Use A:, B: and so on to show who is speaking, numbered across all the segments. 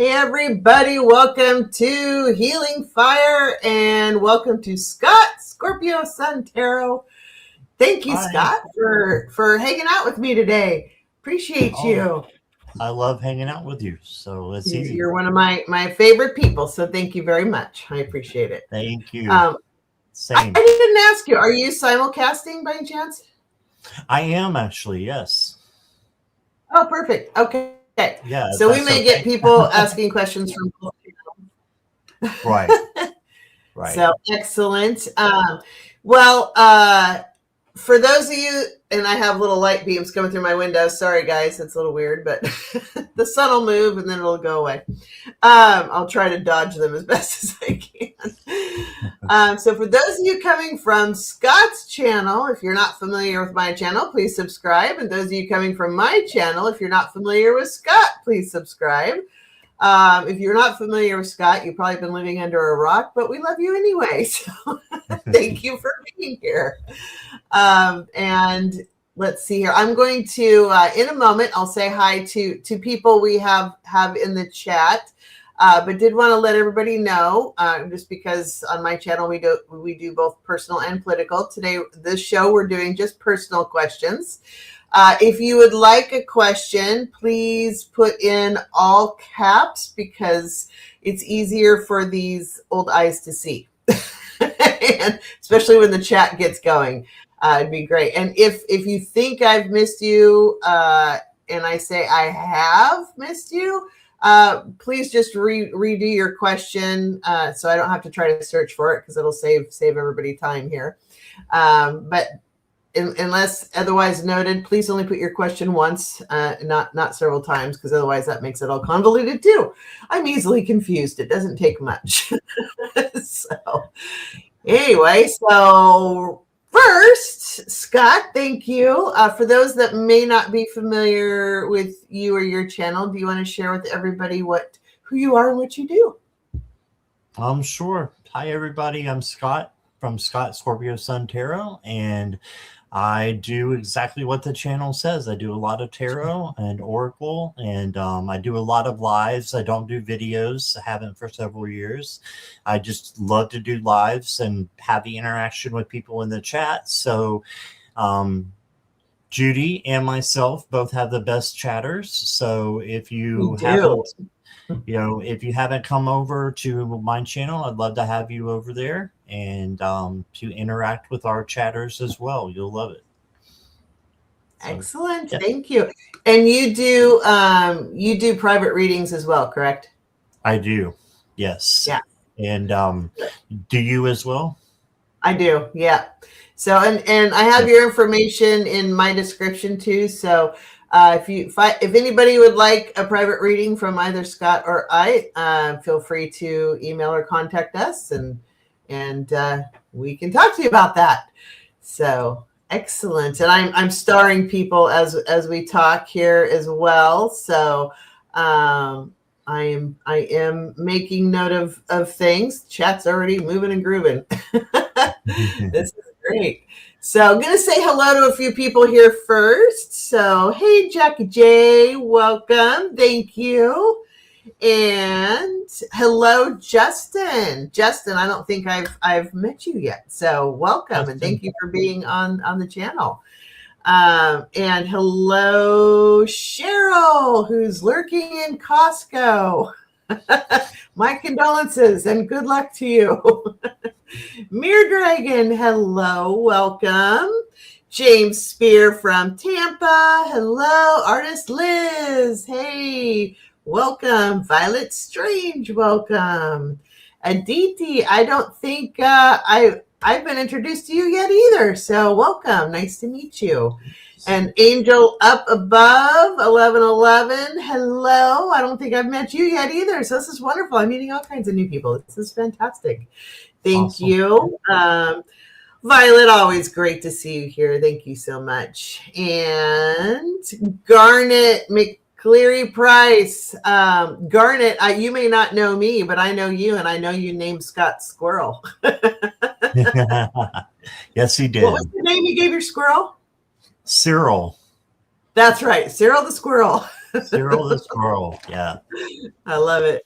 A: Hey everybody, welcome to Healing Fire and welcome to Scott, Scorpio Sun Tarot. Thank you,
B: Hi.
A: Scott, for hanging out with me today. Appreciate you.
B: I love hanging out with you, so it's easy.
A: You're one of my favorite people, so thank you very much. I appreciate it.
B: Thank you.
A: Same. I didn't ask you, are you simulcasting by any chance?
B: I am actually, yes.
A: Oh, perfect. Okay.
B: Yeah.
A: So we may get people asking questions from both
B: channels. Right. Right.
A: So excellent. For those of you, and I have little light beams coming through my window. Sorry, guys, it's a little weird, but the sun will move and then it'll go away. I'll try to dodge them as best as I can. So for those of you coming from Scott's channel, if you're not familiar with my channel, please subscribe. And those of you coming from my channel, if you're not familiar with Scott, please subscribe. If you're not familiar with Scott, you've probably been living under a rock, but we love you anyway. So thank you for being here. And let's see here. I'm going to, in a moment, I'll say hi to people we have in the chat. But did want to let everybody know, just because on my channel we do both personal and political. Today, this show, we're doing just personal questions. If you would like a question, please put in all caps because it's easier for these old eyes to see, and especially when the chat gets going. It'd be great. And if you think I've missed you, and I say I have missed you, please just redo your question so I don't have to try to search for it because it'll save everybody time here. But unless otherwise noted, please only put your question once, not several times, because otherwise that makes it all convoluted too. I'm easily confused. It doesn't take much. So anyway, so first, Scott, thank you. For those that may not be familiar with you or your channel, do you want to share with everybody who you are and what you do?
B: Sure. Hi, everybody. I'm Scott from Scott Scorpio Sun Tarot, and I do exactly what the channel says. I do a lot of tarot and oracle, and I do a lot of lives. I don't do videos. I haven't for several years. I just love to do lives and have the interaction with people in the chat. So Judy and myself both have the best chatters. So if you haven't come over to my channel, I'd love to have you over there and to interact with our chatters as well. You'll love it.
A: Excellent. Thank you. And you do private readings as well, correct?
B: I do. Yes.
A: Yeah.
B: And do you as well?
A: I do. Yeah. So, and I have your information in my description too. So if anybody would like a private reading from either Scott or I, feel free to email or contact us and we can talk to you about that. So excellent. And I'm starring people as we talk here as well. So I am making note of things. Chat's already moving and grooving. This is great. So I'm going to say hello to a few people here first. So, hey, Jackie J, welcome. Thank you. And hello, Justin. Justin, I don't think I've met you yet. So welcome, Justin. And thank you for being on the channel. And hello, Cheryl, who's lurking in Costco. My condolences and good luck to you. Mirror Dragon, hello, welcome. James Spear from Tampa, hello. Artist Liz, hey, welcome. Violet Strange, welcome. Aditi, I don't think I've been introduced to you yet either, so welcome. Nice to meet you. And Angel Up Above, 1111, hello. I don't think I've met you yet either, so this is wonderful. I'm meeting all kinds of new people. This is fantastic. Thank you. Violet, always great to see you here. Thank you so much. And Garnet McCleary Price. Garnet, you may not know me, but I know you, and I know you named Scott Squirrel.
B: Yes, he did.
A: What was the name you gave your squirrel?
B: Cyril.
A: That's right. Cyril the squirrel.
B: Cyril the squirrel. Yeah.
A: I love it.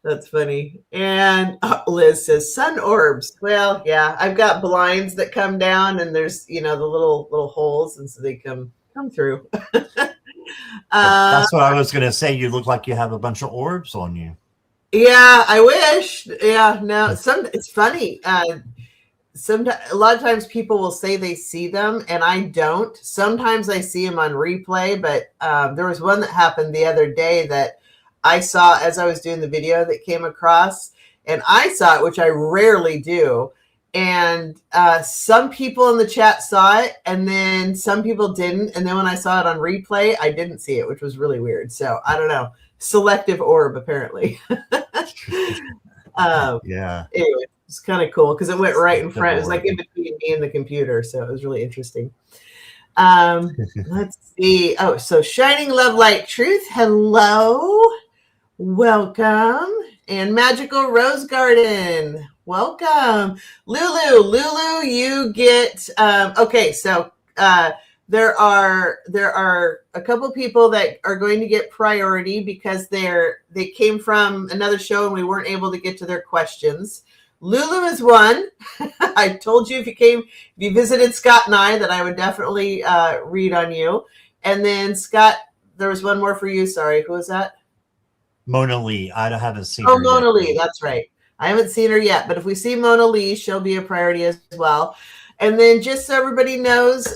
A: That's funny. And Liz says sun orbs. Well, yeah, I've got blinds that come down, and there's the little holes, and so they come through.
B: That's what I was gonna say. You look like you have a bunch of orbs on you.
A: Yeah, I wish. Yeah, no. It's funny. Sometimes, a lot of times people will say they see them, and I don't. Sometimes I see them on replay, but there was one that happened the other day that I saw as I was doing the video that came across, and I saw it, which I rarely do. And some people in the chat saw it, and then some people didn't. And then when I saw it on replay, I didn't see it, which was really weird. So I don't know. Selective orb, apparently.
B: Yeah.
A: Anyway, it's kind of cool because it went right in front. It was like in between me and the computer, so it was really interesting. Let's see. Oh, so Shining Love Light Truth. Hello, welcome, and Magical Rose Garden. Welcome, Lulu. Lulu, you get okay. So there are a couple people that are going to get priority because they came from another show and we weren't able to get to their questions. Lulu is one. I told you if you visited Scott and I, that I would definitely read on you. And then Scott, there was one more for you. Sorry, who was that?
B: Mona Lee. I haven't seen her.
A: Oh, Mona Lee. That's right. I haven't seen her yet, but if we see Mona Lee, she'll be a priority as well. And then just so everybody knows,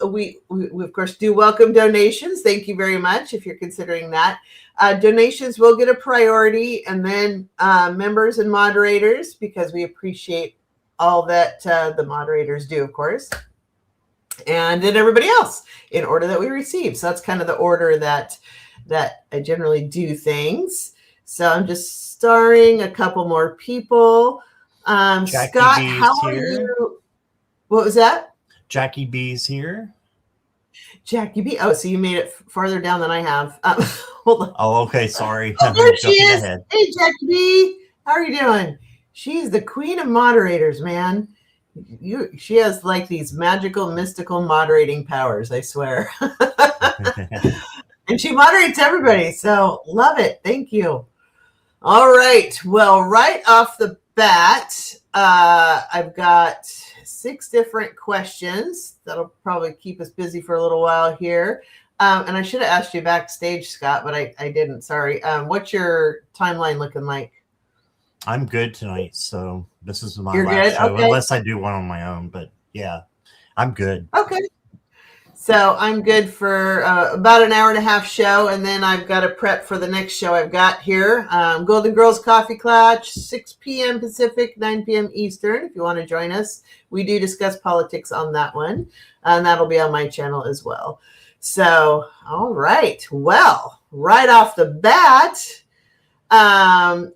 A: we of course do welcome donations. Thank you very much if you're considering that. Donations will get a priority, and then members and moderators, because we appreciate all that the moderators do, of course. And then everybody else in order that we receive. So that's kind of the order that I generally do things. So I'm just starring a couple more people. Scott, how are you? What was that?
B: Jackie B's here.
A: Jackie B. Oh, so you made it farther down than I have. Hold on.
B: Oh, okay. Sorry.
A: Oh, there she is. Ahead. Hey, Jackie B. How are you doing? She's the queen of moderators, man. She has like these magical, mystical moderating powers, I swear. And she moderates everybody. So love it. Thank you. All right. Well, right off the bat, I've got 6 different questions that'll probably keep us busy for a little while here. And I should have asked you backstage, Scott, but I didn't. Sorry. What's your timeline looking like?
B: I'm good tonight. So this is my
A: You're
B: last
A: good?
B: show,
A: Okay.
B: unless I do one on my own. But yeah, I'm good.
A: Okay. So I'm good for about an hour and a half show, and then I've got to prep for the next show I've got here. Golden Girls Coffee Clutch, 6 p.m. Pacific, 9 p.m. Eastern. If you want to join us, we do discuss politics on that one, and that'll be on my channel as well. So, all right. Well, right off the bat,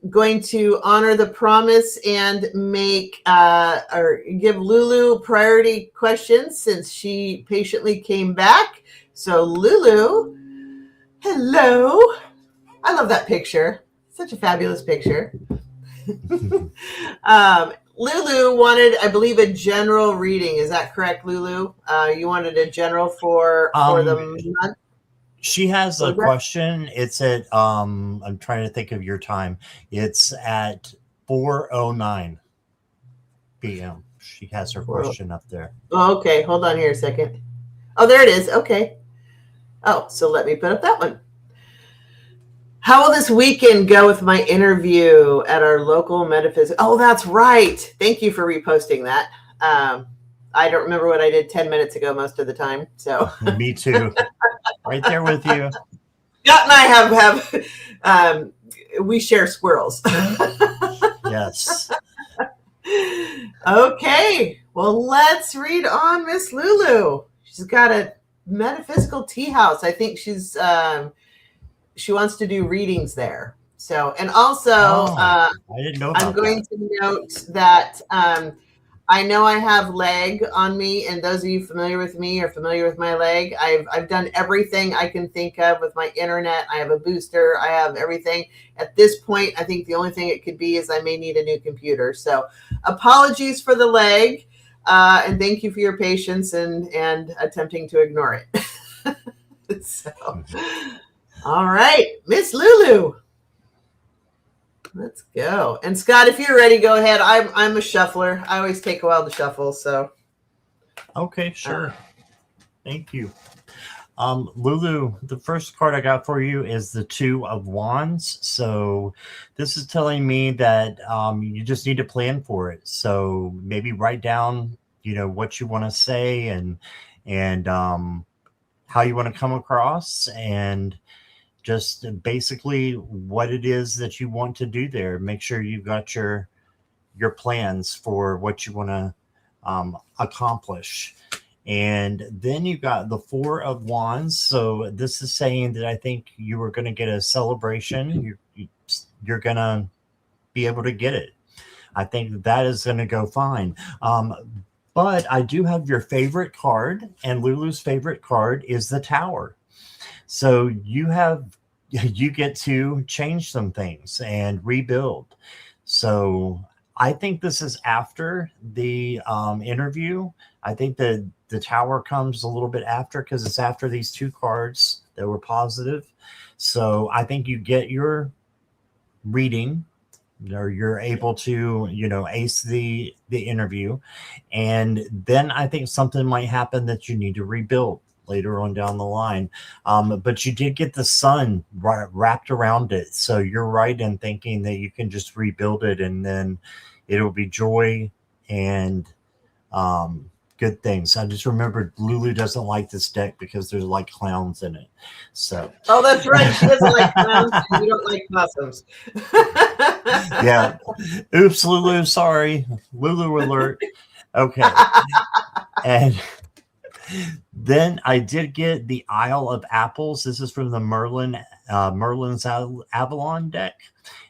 A: going to honor the promise and make or give Lulu priority questions since she patiently came back. So Lulu, hello. I love that picture. Such a fabulous picture. Lulu wanted, I believe, a general reading. Is that correct, Lulu? You wanted a general for the month?
B: She has a question. It's at I'm trying to think of your time. It's at 4:09 p.m. She has her question up there.
A: Oh, okay, hold on here a second. Oh, there it is. Okay. Oh, so let me put up that one. How will this weekend go with my interview at our local metaphysics? Oh, that's right. Thank you for reposting that. I don't remember what I did 10 minutes ago most of the time. So
B: me too. Right there with you.
A: Scott and I have we share squirrels.
B: Yes.
A: Okay. Well, let's read on Miss Lulu. She's got a metaphysical tea house. I think she wants to do readings there. So, and also,
B: I didn't know about
A: I'm going to note that I know I have leg on me, and those of you familiar with me are familiar with my leg. I've done everything I can think of with my internet. I have a booster. I have everything. At this point, I think the only thing it could be is I may need a new computer. So apologies for the leg, and thank you for your patience and attempting to ignore it. So, all right, Miss Lulu. Let's go. And Scott, if you're ready, go ahead. I'm a shuffler. I always take a while to shuffle. So.
B: Okay, sure. Thank you. Lulu, the first card I got for you is the Two of Wands. So this is telling me that you just need to plan for it. So maybe write down, what you want to say and how you want to come across, and just basically what it is that you want to do there. Make sure you've got your plans for what you want to accomplish. And then you got the Four of Wands. So this is saying that I think you are going to get a celebration. You're going to be able to get it. I think that is going to go fine. But I do have your favorite card, and Lulu's favorite card is the Tower. So you get to change some things and rebuild. So I think this is after the interview. I think that the Tower comes a little bit after, because it's after these two cards that were positive. So I think you get your reading, or you're able to, ace the interview. And then I think something might happen that you need to rebuild later on down the line. But you did get the sun wrapped around it. So you're right in thinking that you can just rebuild it, and then it'll be joy and good things. I just remembered Lulu doesn't like this deck because there's like clowns in it. So.
A: Oh, that's right. She doesn't like clowns, and you don't like possums.
B: Yeah. Oops, Lulu. Sorry. Lulu alert. Okay. And then I did get the Isle of Apples. This is from the Merlin's Avalon deck.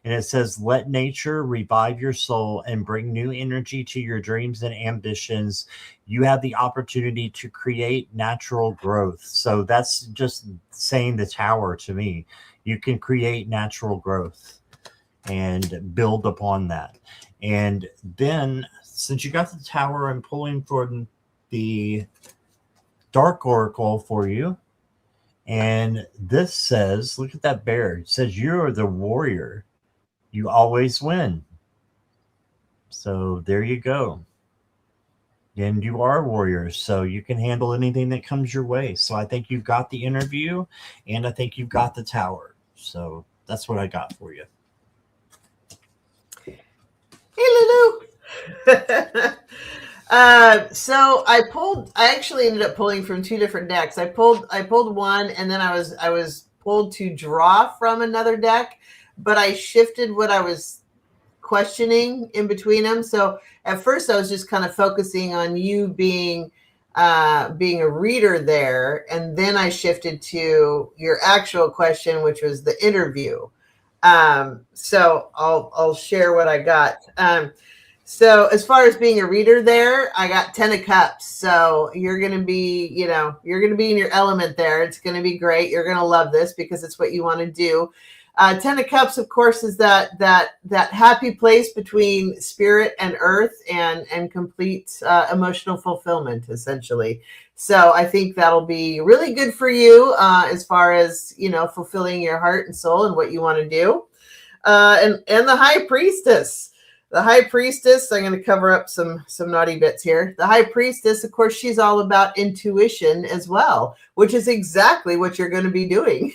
B: And it says, let nature revive your soul and bring new energy to your dreams and ambitions. You have the opportunity to create natural growth. So that's just saying the Tower to me. You can create natural growth and build upon that. And then, since you got the Tower, I'm pulling for the Dark Oracle for you. And this says, look at that bear. It says, you're the warrior. You always win. So there you go. And you are warriors, so you can handle anything that comes your way. So I think you've got the interview, and I think you've got the Tower. So that's what I got for you.
A: Hey, Lulu. So I actually ended up pulling from two different decks. I pulled one, and then I was pulled to draw from another deck, but I shifted what I was questioning in between them. So at first I was just kind of focusing on you being a reader there, and then I shifted to your actual question, which was the interview. So I'll share what I got. So as far as being a reader there, I got 10 of Cups. So you're going to be, you're going to be in your element there. It's going to be great. You're going to love this because it's what you want to do. 10 of Cups, of course, is that happy place between spirit and earth, and complete emotional fulfillment, essentially. So I think that'll be really good for you as far as, fulfilling your heart and soul and what you want to do. And the High Priestess. The High Priestess, I'm going to cover up some naughty bits here. The High Priestess, of course, she's all about intuition as well, which is exactly what you're going to be doing.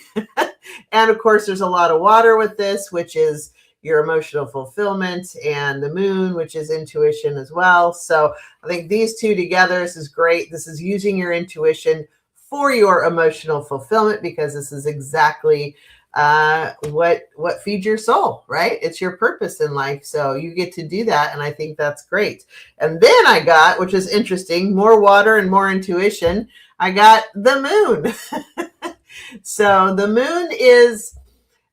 A: And of course, there's a lot of water with this, which is your emotional fulfillment, and the moon, which is intuition as well. So I think these two together, this is great. This is using your intuition for your emotional fulfillment, because this is exactly what feeds your soul, right? It's your purpose in life. So you get to do that. And I think that's great. And then I got, which is interesting, more water and more intuition. I got the moon. So the moon is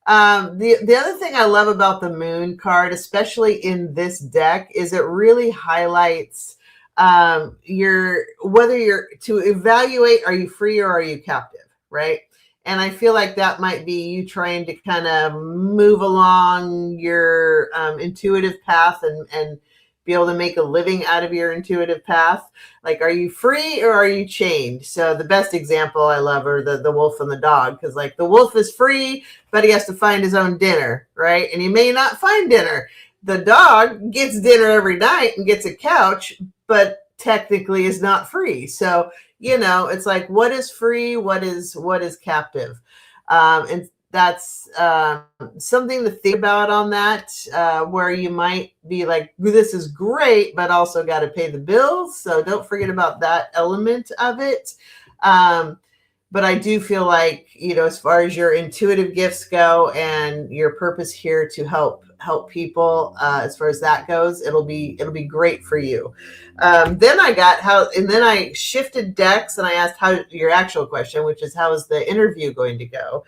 A: the other thing I love about the moon card, especially in this deck, is it really highlights whether you're to evaluate, are you free or are you captive, right? And I feel like that might be you trying to kind of move along your intuitive path and be able to make a living out of your intuitive path. Like, are you free or are you chained? So the best example I love are the wolf and the dog, because like the wolf is free, but he has to find his own dinner, right? And he may not find dinner. The dog gets dinner every night and gets a couch, but technically is not free. So, it's like, what is free? What is captive? And that's something to think about on that, where you might be like, this is great, but also got to pay the bills. So don't forget about that element of it. But I do feel like, as far as your intuitive gifts go and your purpose here to help people, as far as that goes, it'll be great for you. Then I shifted decks and I asked how your actual question, which is, how is the interview going to go?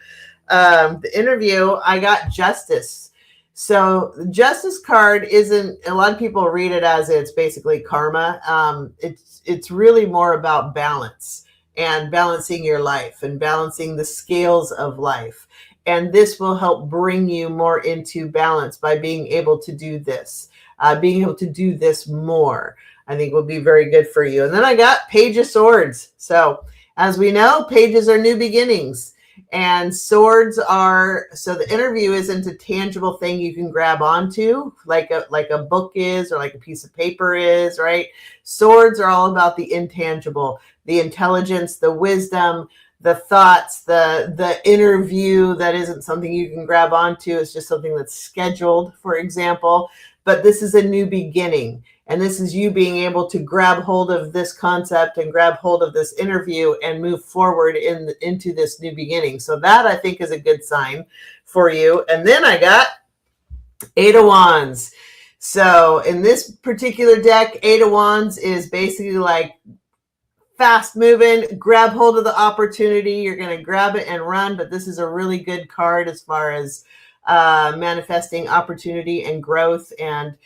A: The interview, I got Justice. So the Justice card isn't, a lot of people read it as it's basically karma. It's really more about balance and balancing your life and balancing the scales of life. And this will help bring you more into balance by being able to do this, being able to do this more, I think will be very good for you. And then I got Page of Swords. So as we know, pages are new beginnings. And swords are, so the interview isn't a tangible thing you can grab onto like a book is, or like a piece of paper is, right? Swords are all about the intangible, the intelligence, the wisdom, the thoughts, the interview that isn't something you can grab onto. It's just something that's scheduled, for example. But this is a new beginning. And this is you being able to grab hold of this concept and grab hold of this interview and move forward into this new beginning. So that, I think, is a good sign for you. And then I got Eight of Wands. So in this particular deck, Eight of Wands is basically like fast moving, grab hold of the opportunity. You're going to grab it and run. But this is a really good card as far as manifesting opportunity and growth and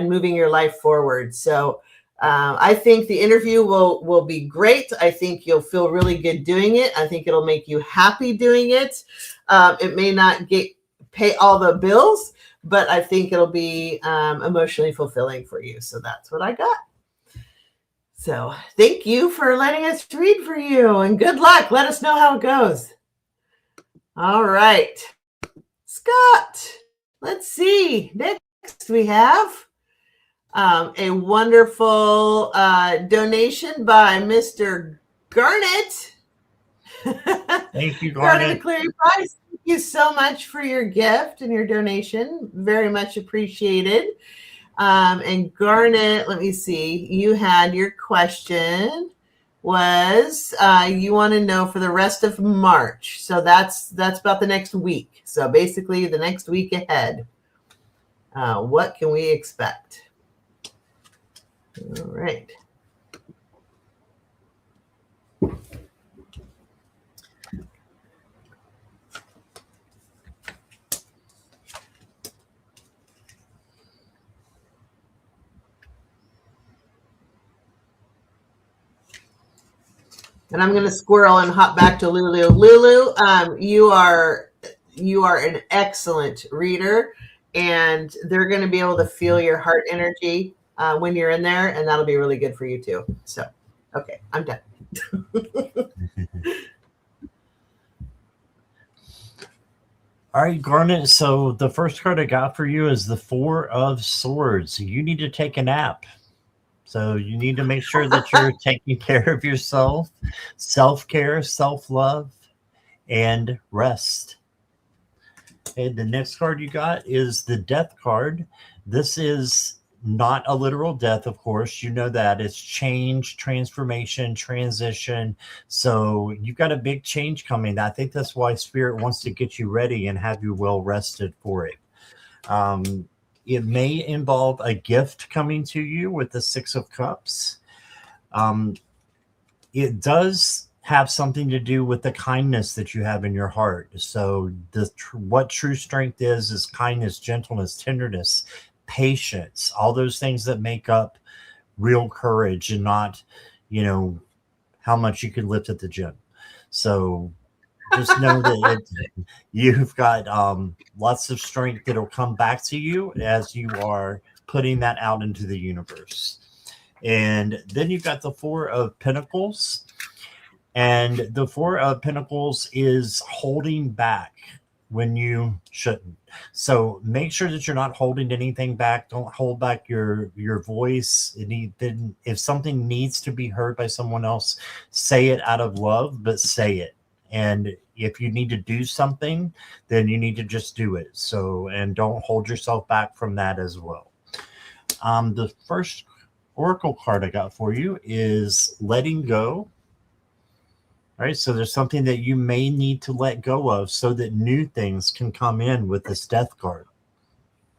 A: moving your life forward. So I think the interview will be great. I think you'll feel really good doing it. I think it'll make you happy doing it. It may not pay all the bills, but I think it'll be emotionally fulfilling for you. So that's what I got. So thank you for letting us read for you, and good luck. Let us know how it goes. All right, Scott, let's see. Next we have a wonderful donation by Mr. Garnet.
B: Thank you,
A: Garnet Price. Thank you so much for your gift and your donation. Very much appreciated. And Garnet, let me see. You had your question was you want to know for the rest of March. So that's about the next week. So basically the next week ahead. What can we expect? All right. And I'm going to squirrel and hop back to Lulu. Lulu, you are an excellent reader, and they're going to be able to feel your heart energy when you're in there, and that'll be really good for you too. So, okay, I'm done.
B: All right, Garnet. So the first card I got for you is the Four of Swords. You need to take a nap. So you need to make sure that you're taking care of yourself, self-care, self-love, and rest. And the next card you got is the Death card. This is not a literal death, of course. You know that. It's change, transformation, transition. So you've got a big change coming. I think that's why Spirit wants to get you ready and have you well rested for it. It may involve a gift coming to you with the Six of Cups. It does have something to do with the kindness that you have in your heart. So what true strength is kindness, gentleness, tenderness, patience, all those things that make up real courage, and not, how much you can lift at the gym. So just know that you've got lots of strength that'll come back to you as you are putting that out into the universe. And then you've got the Four of Pentacles. And the Four of Pentacles is holding back when you shouldn't. So make sure that you're not holding anything back. Don't hold back your voice. If something needs to be heard by someone else, say it out of love, but say it. And if you need to do something, then you need to just do it. So, and don't hold yourself back from that as well. The first oracle card I got for you is letting go. All right, so there's something that you may need to let go of so that new things can come in with this death card.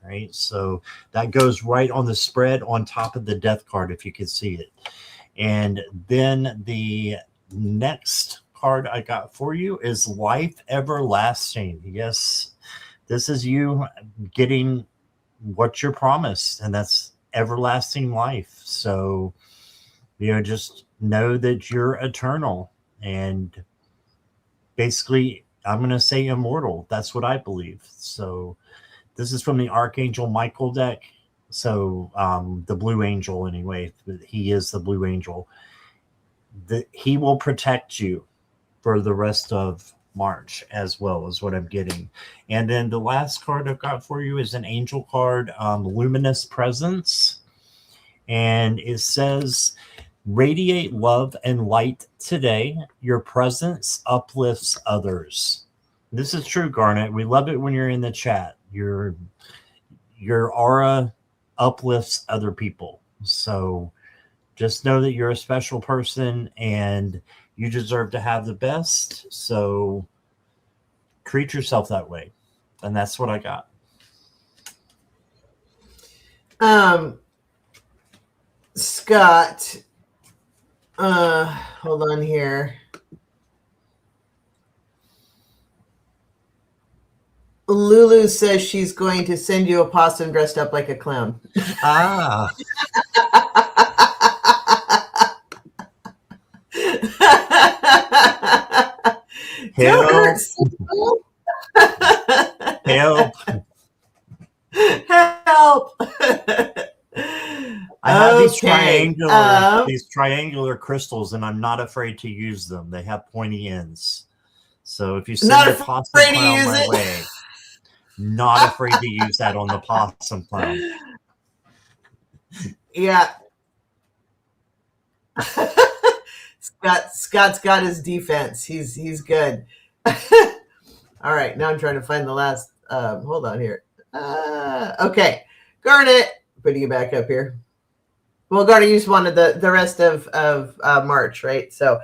B: All right, so that goes right on the spread on top of the death card, if you can see it. And then the next card I got for you is life everlasting. Yes, this is you getting what you're promised, and that's everlasting life. So, just know that you're eternal. And basically, I'm going to say immortal. That's what I believe. So this is from the Archangel Michael deck. So the Blue Angel, anyway. He is the Blue Angel. He will protect you for the rest of March as well, is what I'm getting. And then the last card I've got for you is an angel card, Luminous Presence. And it says, radiate love and light today. Your presence uplifts others. This is true, Garnet. We love it when you're in the chat. Your aura uplifts other people. So just know that you're a special person and you deserve to have the best. So treat yourself that way. And that's what I got.
A: Scott, hold on here. Lulu says she's going to send you a possum dressed up like a clown.
B: Ah. Help. Help.
A: Help.
B: I have these triangular crystals, and I'm not afraid to use them. They have pointy ends. So if you send a possum clown my way, not afraid to use that on the possum clown.
A: Yeah. Scott's got his defense. He's good. All right, now I'm trying to find the last. Hold on here. Okay, Garnet, putting you back up here. Well, Garnet, you just wanted the rest of March, right? So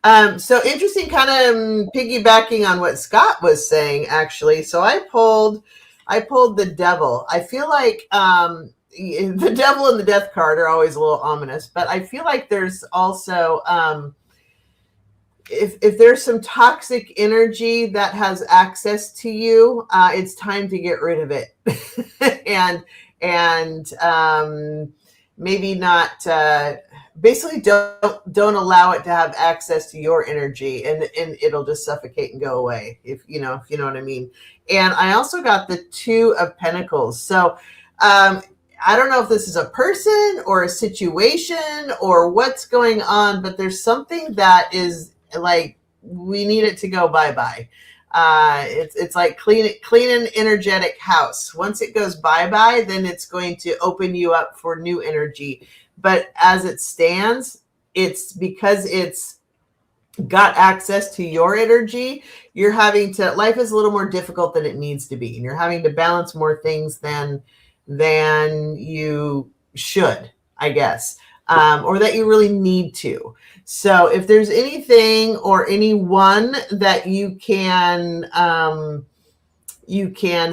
A: interesting, kind of piggybacking on what Scott was saying, actually. So I pulled the Devil. I feel like the Devil and the Death card are always a little ominous, but I feel like there's also if there's some toxic energy that has access to you, it's time to get rid of it, and maybe not. Basically, don't allow it to have access to your energy, and it'll just suffocate and go away. If you know what I mean. And I also got the Two of Pentacles. So I don't know if this is a person or a situation or what's going on, but there's something that is like we need it to go bye-bye. It's like clean an energetic house. Once it goes bye-bye, then it's going to open you up for new energy. But as it stands, it's because it's got access to your energy. You're having to, life is a little more difficult than it needs to be. And you're having to balance more things than you should, I guess, or that you really need to. So if there's anything or anyone that you can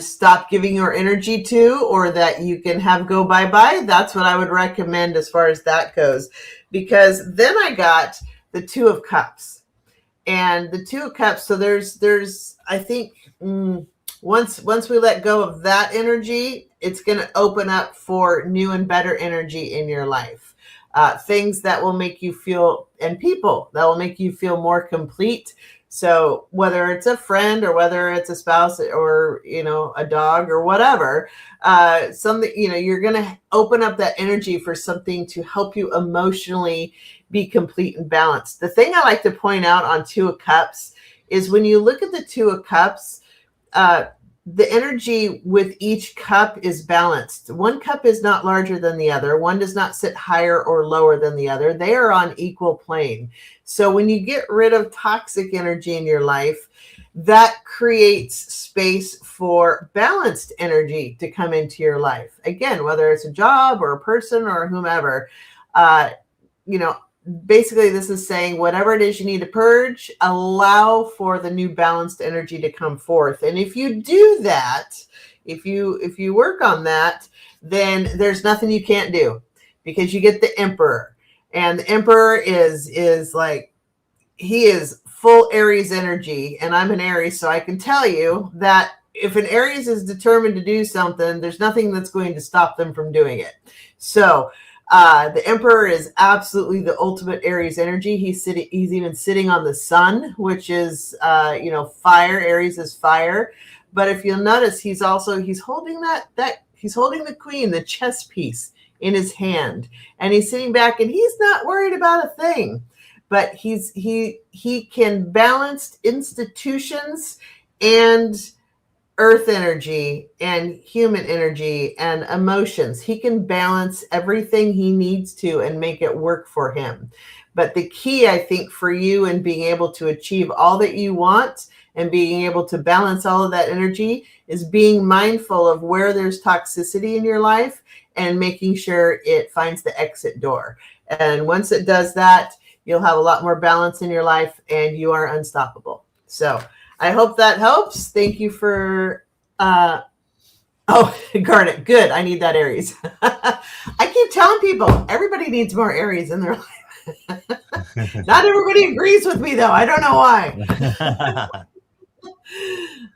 A: stop giving your energy to, or that you can have go bye-bye, that's what I would recommend as far as that goes. Because then I got the Two of Cups. And the Two of Cups, so there's I think once we let go of that energy, it's going to open up for new and better energy in your life. Things that will make you feel, and people that will make you feel more complete. So whether it's a friend or whether it's a spouse or, a dog or whatever, something, you're going to open up that energy for something to help you emotionally be complete and balanced. The thing I like to point out on Two of Cups is when you look at the Two of Cups, the energy with each cup is balanced. One cup is not larger than the other. One does not sit higher or lower than the other. They are on equal plane. So when you get rid of toxic energy in your life, that creates space for balanced energy to come into your life. Again, whether it's a job or a person or whomever, basically this is saying whatever it is you need to purge, allow for the new balanced energy to come forth. And if you do that, if you work on that, then there's nothing you can't do, because you get the Emperor. And the Emperor is like, he is full Aries energy, and I'm an Aries, so I can tell you that if an Aries is determined to do something, there's nothing that's going to stop them from doing it. So the Emperor is absolutely the ultimate Aries energy. He's even sitting on the sun, which is fire. Aries is fire. But if you'll notice, he's holding he's holding the Queen, the chess piece, in his hand, and he's sitting back, and he's not worried about a thing. But he can balance institutions and earth energy and human energy and emotions. He can balance everything he needs to and make it work for him. But the key, I think, for you in being able to achieve all that you want and being able to balance all of that energy is being mindful of where there's toxicity in your life and making sure it finds the exit door. And once it does that, you'll have a lot more balance in your life and you are unstoppable. So I hope that helps. Thank you for, Garnet. Good. I need that Aries. I keep telling people, everybody needs more Aries in their life. Not everybody agrees with me, though. I don't know why.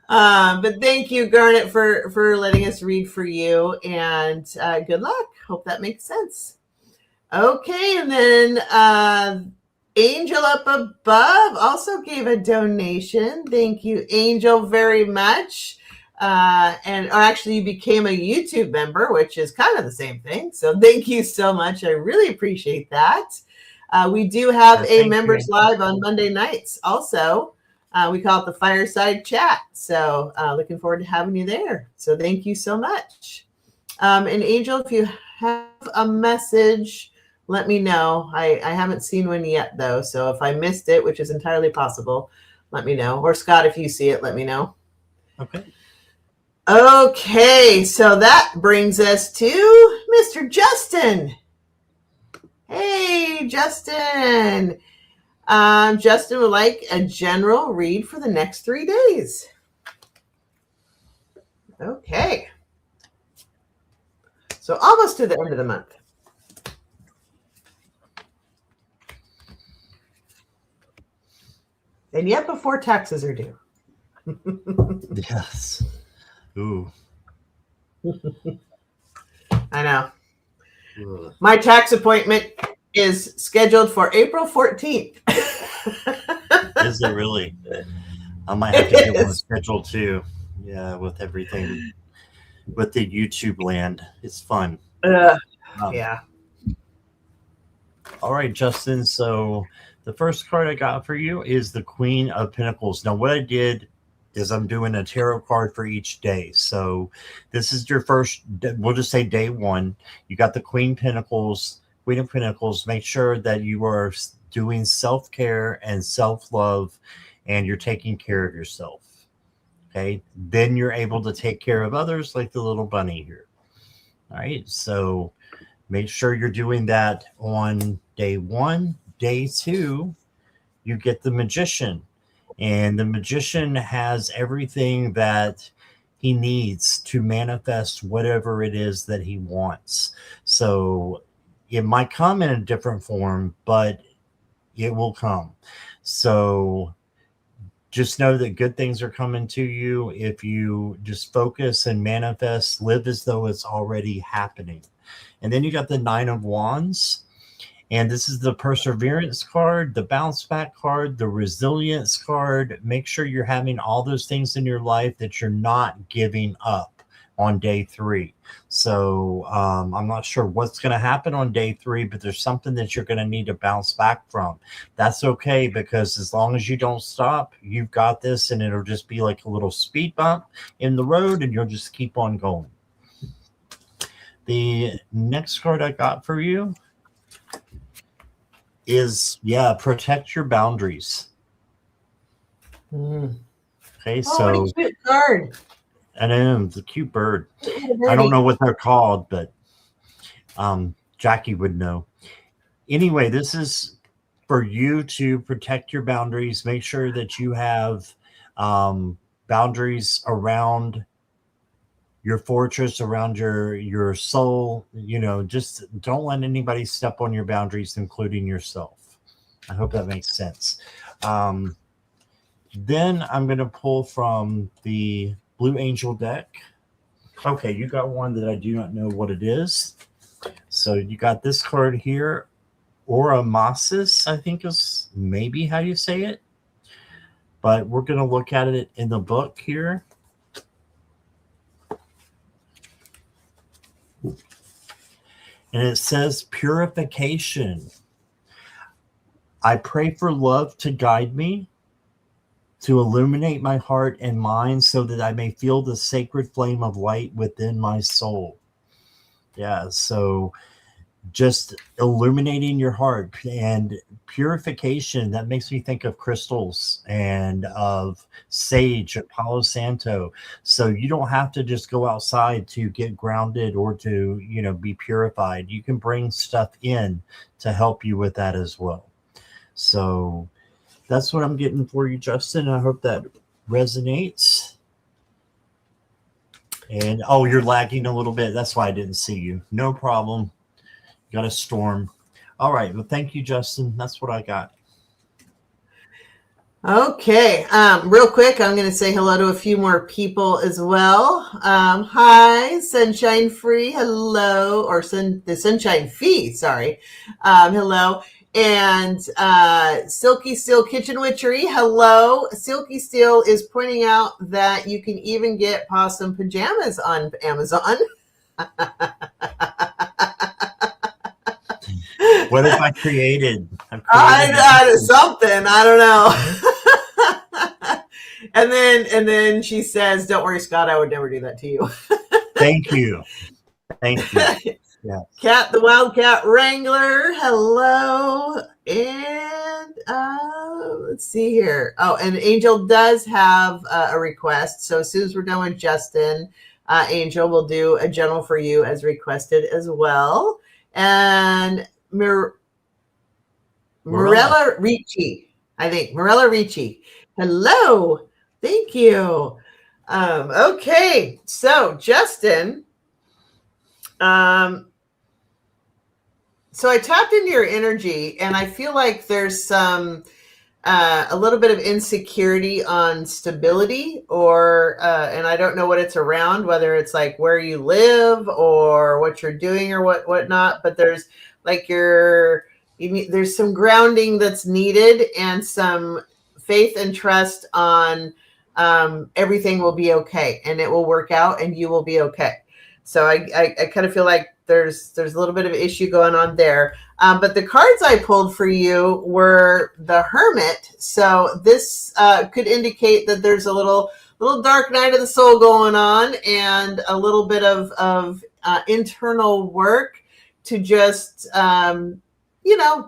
A: But thank you, Garnet, for letting us read for you. And good luck. Hope that makes sense. Okay. And then Angel up above also gave a donation. Thank you, Angel, very much. And actually, you became a YouTube member, which is kind of the same thing. So thank you so much. I really appreciate that. We do have a members live on Monday nights. Also, we call it the Fireside Chat. So looking forward to having you there. So thank you so much. And Angel, if you have a message, let me know. I haven't seen one yet, though. So if I missed it, which is entirely possible, let me know. Or Scott, if you see it, let me know.
B: Okay.
A: Okay. So that brings us to Mr. Justin. Hey, Justin. Justin would like a general read for the next 3 days. Okay. So almost to the end of the month. And yet before taxes are due.
B: Yes. Ooh.
A: I know.
B: Ugh.
A: My tax appointment is scheduled for April 14th.
B: Is it really? I might have to get one scheduled too. Yeah, with everything. With the YouTube land. It's fun.
A: Yeah.
B: All right, Justin. So the first card I got for you is the Queen of Pentacles. Now, what I did is I'm doing a tarot card for each day. So this is your first, we'll just say day one. You got the Queen of Pentacles. Make sure that you are doing self-care and self-love, and you're taking care of yourself. Okay. Then you're able to take care of others, like the little bunny here. All right. So make sure you're doing that on day one. Day two, you get the Magician. And the Magician has everything that he needs to manifest whatever it is that he wants. So it might come in a different form, but it will come. So just know that good things are coming to you if you just focus and manifest, live as though it's already happening. And then you got the Nine of Wands. And this is the perseverance card, the bounce back card, the resilience card. Make sure you're having all those things in your life that you're not giving up on day 3. So I'm not sure what's going to happen on day 3, but there's something that you're going to need to bounce back from. That's okay, because as long as you don't stop, you've got this, and it'll just be like a little speed bump in the road, and you'll just keep on going. The next card I got for you is, protect your boundaries. Okay, so
A: what a cute card.
B: I know, it's a cute bird. I don't know what they're called, but Jackie would know. Anyway, this is for you to protect your boundaries. Make sure that you have boundaries around your fortress, around your soul. Just don't let anybody step on your boundaries, including yourself. I hope that makes sense. Then I'm going to pull from the Blue Angel deck. Okay, you got one that I do not know what it is. So you got this card here, Oramasis, I think is maybe how you say it. But we're going to look at it in the book here. And it says purification. I pray for love to guide me, to illuminate my heart and mind so that I may feel the sacred flame of light within my soul. Yeah, so just illuminating your heart and purification, that makes me think of crystals and of sage at Palo Santo. So you don't have to just go outside to get grounded or to, be purified. You can bring stuff in to help you with that as well. So that's what I'm getting for you, Justin. I hope that resonates. And, you're lagging a little bit. That's why I didn't see you. No problem. Got a storm. All right. Well, thank you, Justin. That's what I got.
A: Okay. Real quick, I'm going to say hello to a few more people as well. Hi, Sunshine Free. Hello. Or the Sunshine Fee. Sorry. Hello. And Silky Steel Kitchen Witchery, hello. Silky Steel is pointing out that you can even get possum pajamas on Amazon.
B: What have I created?
A: I something. I don't know. and then she says, "Don't worry, Scott. I would never do that to you."
B: Thank you. Thank you. Yeah.
A: Cat the Wildcat Wrangler, hello. And let's see here. Oh, and Angel does have a request. So as soon as we're done with Justin, Angel will do a general for you as requested as well. And Morella Ricci, I think. Morella Ricci, hello. Thank you. Okay, so Justin, so I tapped into your energy, and I feel like there's some a little bit of insecurity on stability, or and I don't know what it's around, whether it's like where you live or what you're doing or whatnot. But there's like there's some grounding that's needed, and some faith and trust on everything will be okay, and it will work out, and you will be okay. So I kind of feel like there's a little bit of an issue going on there. But the cards I pulled for you were the Hermit. So this could indicate that there's a little dark night of the soul going on, and a little bit of internal work to just,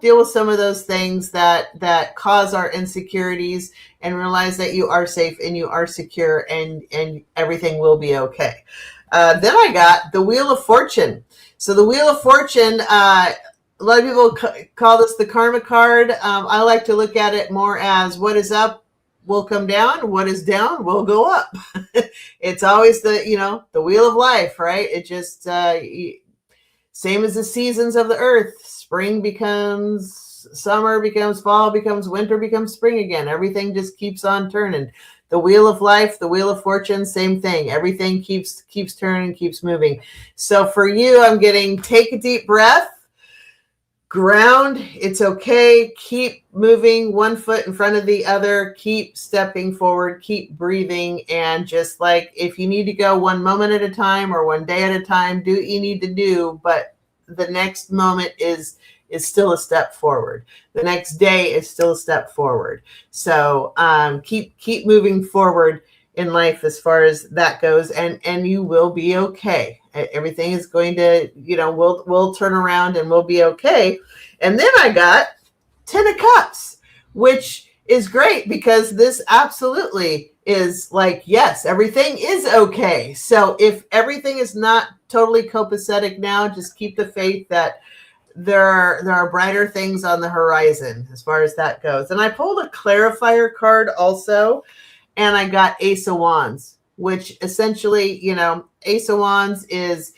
A: deal with some of those things that cause our insecurities, and realize that you are safe and you are secure, and everything will be okay. Then I got the Wheel of Fortune. So the Wheel of Fortune, a lot of people call this the karma card. I like to look at it more as what is up will come down, what is down will go up. It's always the wheel of life, right? It just same as the seasons of the earth. Spring becomes summer, becomes fall, becomes winter, becomes spring again. Everything just keeps on turning. The wheel of life, the wheel of fortune, same thing. Everything keeps turning, keeps moving. So for you, I'm getting take a deep breath, ground. It's okay. Keep moving one foot in front of the other. Keep stepping forward. Keep breathing. And just like if you need to go one moment at a time or one day at a time, do what you need to do. But the next moment is still a step forward. The next day is still a step forward. So keep moving forward in life as far as that goes, and you will be okay. Everything is going to, we'll turn around and we'll be okay. And then I got 10 of Cups, which is great because this absolutely is like, yes, everything is okay. So if everything is not totally copacetic now, just keep the faith that there are brighter things on the horizon as far as that goes. And I pulled a clarifier card also, and I got Ace of Wands, which essentially, Ace of Wands is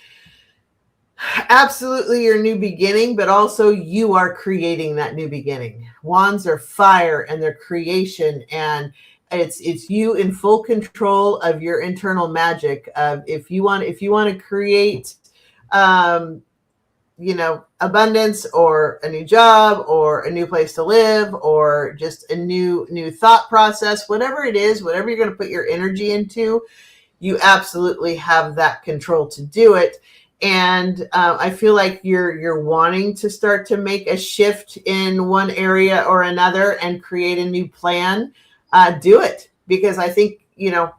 A: absolutely your new beginning, but also you are creating that new beginning. Wands are fire and their creation, and it's you in full control of your internal magic. If you want to create abundance or a new job or a new place to live or just a new thought process, whatever it is, whatever you're going to put your energy into, you absolutely have that control to do it. And I feel like you're wanting to start to make a shift in one area or another and create a new plan. Do it, because I think,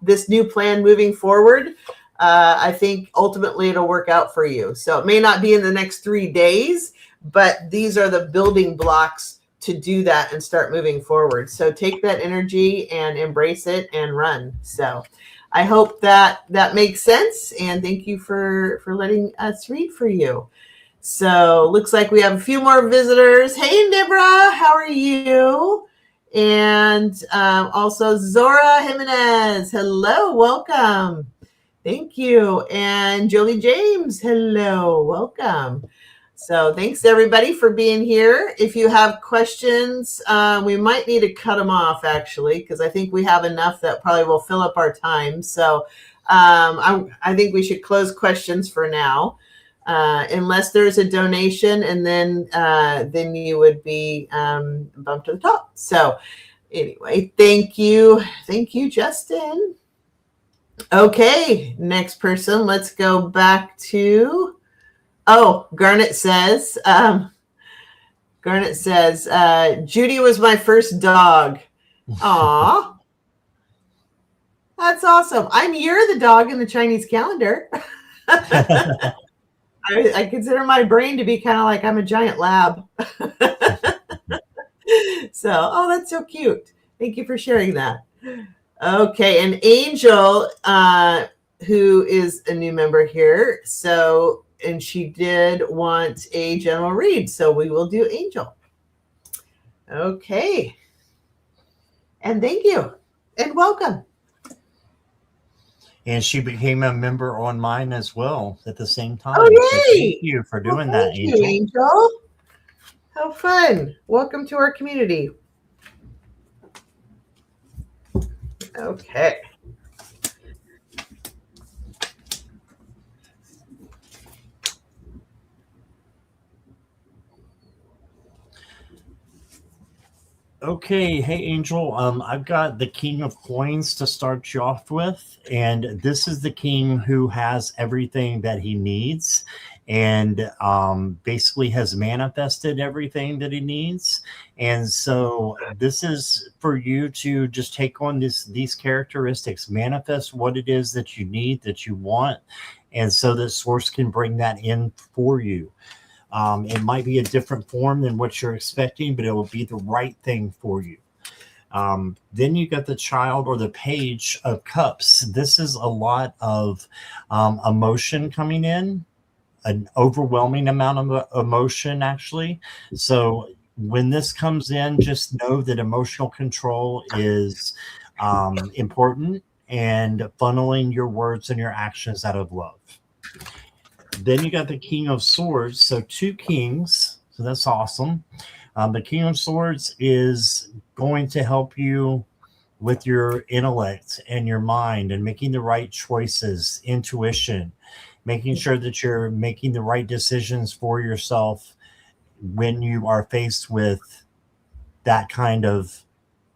A: this new plan moving forward, I think ultimately it'll work out for you. So it may not be in the next 3 days, but these are the building blocks to do that and start moving forward. So take that energy and embrace it and run. So I hope that makes sense. And thank you for letting us read for you. So looks like we have a few more visitors. Hey, Nibra, how are you? And also Zora Jimenez. Hello, welcome. Thank you. And Jolie James, hello, welcome. So thanks everybody for being here. If you have questions, we might need to cut them off actually, because I think we have enough that probably will fill up our time. So I think we should close questions for now, unless there's a donation, and then you would be bumped to the top. So anyway, thank you, Justin. Okay, next person. Let's go back to, Garnet says, Judy was my first dog. Aw, that's awesome. You're the dog in the Chinese calendar. I consider my brain to be kind of like I'm a giant lab. So, that's so cute. Thank you for sharing that. Okay, and Angel, who is a new member here, and she did want a general read, so we will do Angel. Okay, and thank you, and welcome.
B: And she became a member on mine as well at the same time.
A: Oh, yay!
B: So thank you for doing that, Angel.
A: Thank you, Angel. How fun. Welcome to our community. Okay.
B: Okay, hey Angel, I've got the King of Coins to start you off with, and this is the king who has everything that he needs, and basically has manifested everything that he needs. And so this is for you to just take on these characteristics, manifest what it is that you need, that you want, and so that Source can bring that in for you. It might be a different form than what you're expecting, but it will be the right thing for you. Then you got the Child or the Page of Cups. This is a lot of emotion coming in, an overwhelming amount of emotion, actually. So when this comes in, just know that emotional control is important, and funneling your words and your actions out of love. Then you got the King of Swords. So 2 kings. So that's awesome. The King of Swords is going to help you with your intellect and your mind and making the right choices, intuition, making sure that you're making the right decisions for yourself when you are faced with that kind of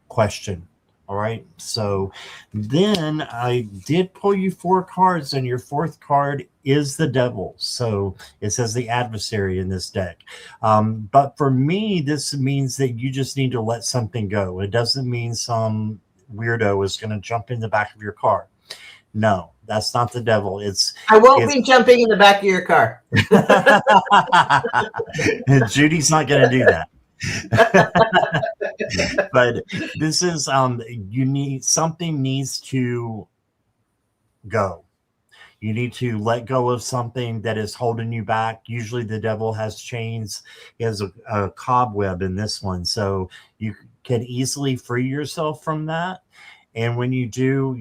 B: question. All right. So then I did pull you 4 cards, and your 4th card is the devil. So it says the adversary in this deck. But for me, this means that you just need to let something go. It doesn't mean some weirdo is going to jump in the back of your car. No, that's not the devil.
A: I won't be jumping in the back of your car.
B: Judy's not going to do that. But this is something needs to go. You need to let go of something that is holding you back. Usually the devil has chains. He has a cobweb in this one, so you can easily free yourself from that. And when you do,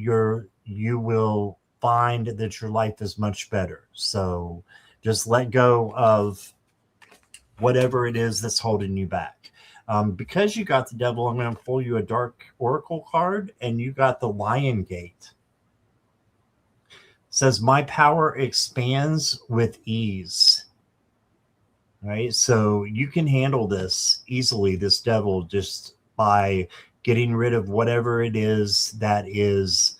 B: you will find that your life is much better. So just let go of whatever it is that's holding you back. Because you got the devil, I'm going to pull you a dark oracle card, and you got the Lion Gate. It says, my power expands with ease. All right, so you can handle this easily, this devil, just by getting rid of whatever it is that is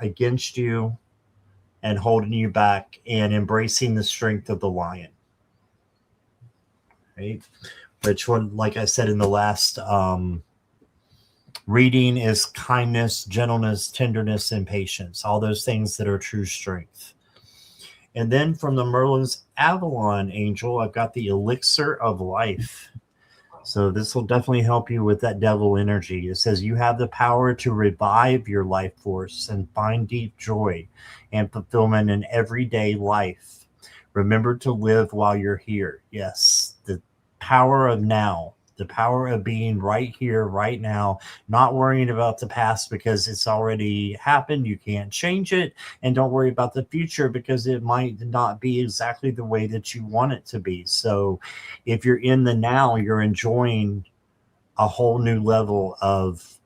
B: against you and holding you back, and embracing the strength of the lion. Right? Which one, like I said in the last reading, is kindness, gentleness, tenderness, and patience. All those things that are true strength. And then from the Merlin's Avalon Angel, I've got the Elixir of Life. So this will definitely help you with that devil energy. It says you have the power to revive your life force and find deep joy and fulfillment in everyday life. Remember to live while you're here. Yes, the power of now, the power of being right here, right now, not worrying about the past because it's already happened. You can't change it. And don't worry about the future because it might not be exactly the way that you want it to be. So if you're in the now, you're enjoying a whole new level of,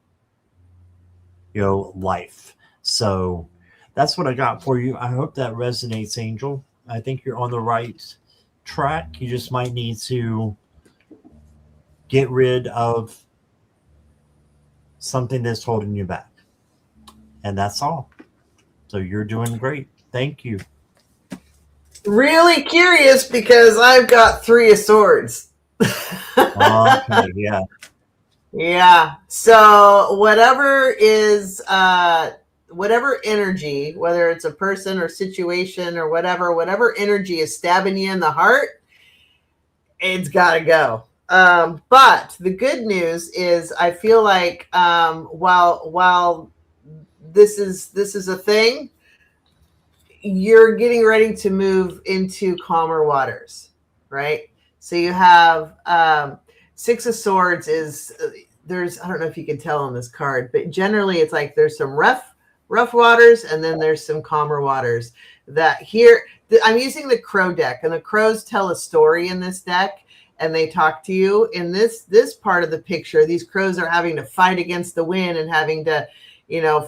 B: life. So that's what I got for you. I hope that resonates, Angel. I think you're on the right track. You just might need to get rid of something that's holding you back. And that's all. So you're doing great. Thank you.
A: Really curious because I've got 3 of Swords.
B: Okay, yeah.
A: Yeah. So whatever energy, whether it's a person or situation or whatever energy is stabbing you in the heart, it's got to go. But the good news is I feel like while this is a thing, you're getting ready to move into calmer waters, right? So you have 6 of Swords is there's, I don't know if you can tell on this card, but generally it's like there's some rough waters and then there's some calmer waters. That here I'm using the crow deck, and the crows tell a story in this deck. And they talk to you. In this part of the picture, these crows are having to fight against the wind and having to,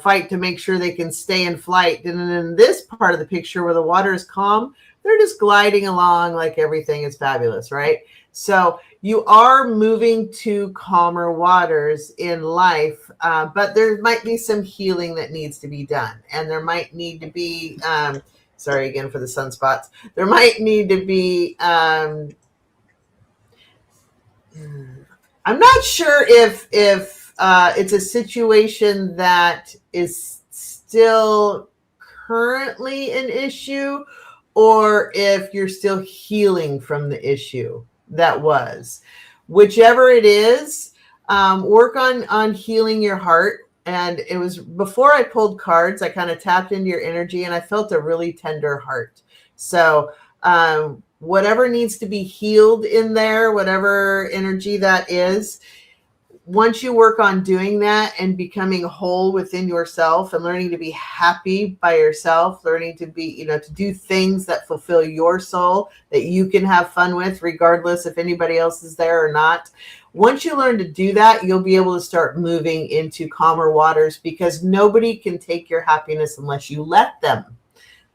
A: fight to make sure they can stay in flight. And then in this part of the picture where the water is calm, they're just gliding along like everything is fabulous, right? So you are moving to calmer waters in life, but there might be some healing that needs to be done. And there might need to be, sorry again for the sunspots, there might need to be, I'm not sure if it's a situation that is still currently an issue, or if you're still healing from the issue that was. Whichever it is, work on healing your heart. And it was before I pulled cards, I kind of tapped into your energy and I felt a really tender heart. So whatever needs to be healed in there, whatever energy that is, once you work on doing that and becoming whole within yourself and learning to be happy by yourself, learning to be, to do things that fulfill your soul, that you can have fun with, regardless if anybody else is there or not. Once you learn to do that, you'll be able to start moving into calmer waters, because nobody can take your happiness unless you let them.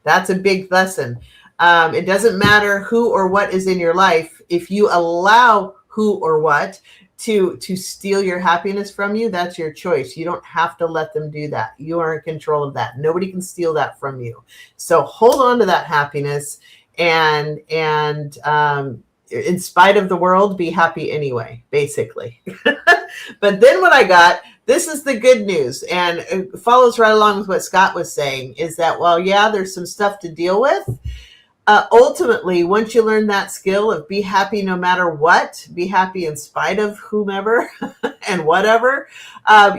A: That's a big lesson. It doesn't matter who or what is in your life. if you allow who or what to steal your happiness from you, that's your choice. You don't have to let them do that. You are in control of that. Nobody can steal that from you. So hold on to that happiness, and in spite of the world, be happy anyway, basically. But then what I got, this is the good news, and it follows right along with what Scott was saying, is that, well, yeah, there's some stuff to deal with. Ultimately, once you learn that skill of be happy no matter what, be happy in spite of whomever and whatever,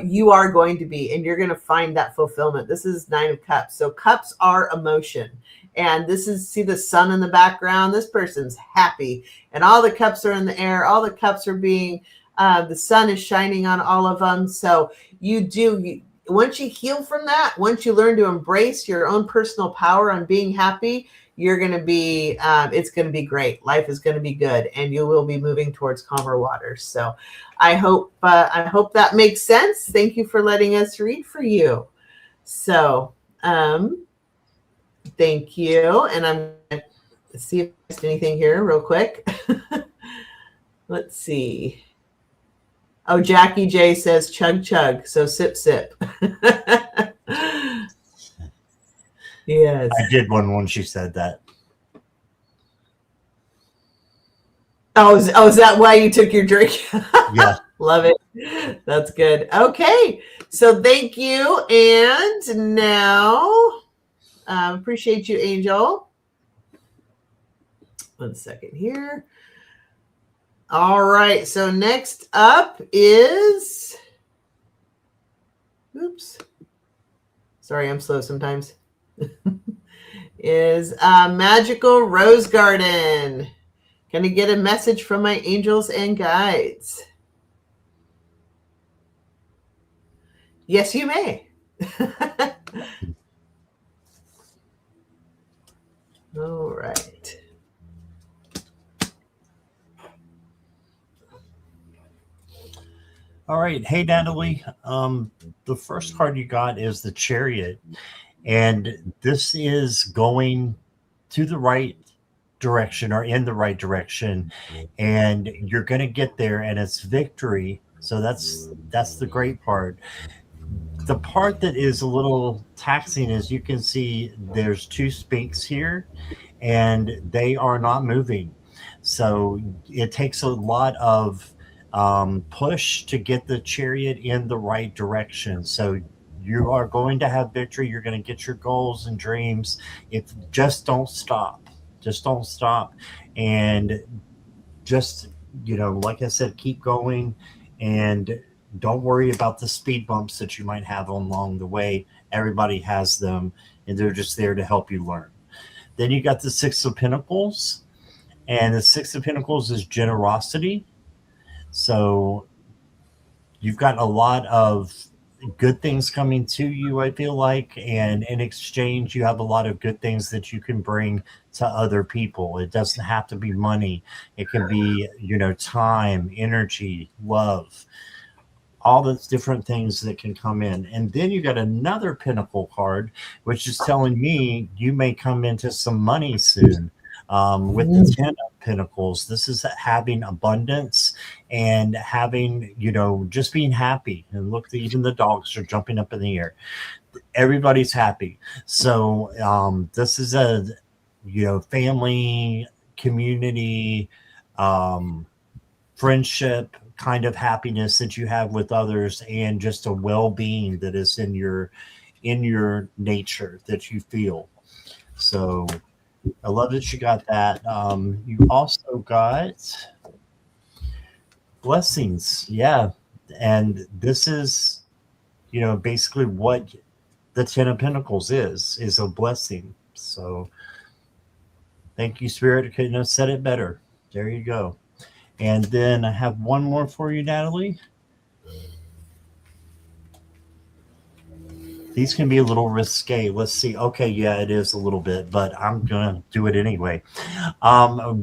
A: you are going to be, and you're going to find that fulfillment. This is 9 of Cups. So cups are emotion. And this is, see the sun in the background? This person's happy. And all the cups are in the air. All the cups are being, the sun is shining on all of them. So once you heal from that, once you learn to embrace your own personal power on being happy, you're going to be, it's going to be great. Life is going to be good, and you will be moving towards calmer waters. So I hope that makes sense. Thank you for letting us read for you. So, thank you. And I'm going to see if there's anything here real quick. Let's see. Oh, Jackie J says chug, chug. So sip, sip. Yes.
B: I did one when she said that.
A: Oh, is that why you took your drink?
B: Yeah.
A: Love it. That's good. Okay. So thank you. And now, appreciate you, Angel. 1 second here. All right. So next up is, oops. Sorry, I'm slow sometimes. Is Magical Rose Garden. Can I get a message from my angels and guides? Yes, you may. All right.
B: All right. Hey, Natalie. The first card you got is the Chariot. And this is going to the right direction, or in the right direction. And you're going to get there, and it's victory. So that's the great part. The part that is a little taxing is you can see there's 2 spinks here, and they are not moving. So it takes a lot of push to get the Chariot in the right direction. So you are going to have victory. You're going to get your goals and dreams. If just don't stop, and just, like I said, keep going, and don't worry about the speed bumps that you might have along the way. Everybody has them, and they're just there to help you learn. Then you got the 6 of Pentacles, and the 6 of Pentacles is generosity. So you've got a lot of good things coming to you, I feel like, and in exchange you have a lot of good things that you can bring to other people. It doesn't have to be money. It can be, time, energy, love, all those different things that can come in. And then you got another Pentacle card, which is telling me you may come into some money soon. With the 10 of Pentacles, this is having abundance and having, just being happy. And look, even the dogs are jumping up in the air. Everybody's happy. So this is a, family, community, friendship kind of happiness that you have with others, and just a well-being that is in your nature that you feel. So I love that you got that. You also got blessings. Yeah. And this is, basically what the 10 of Pentacles is a blessing. So thank you, Spirit. I couldn't have said it better. There you go. And then I have one more for you, Natalie. These can be a little risque. Let's see. Okay, yeah, it is a little bit, but I'm going to do it anyway.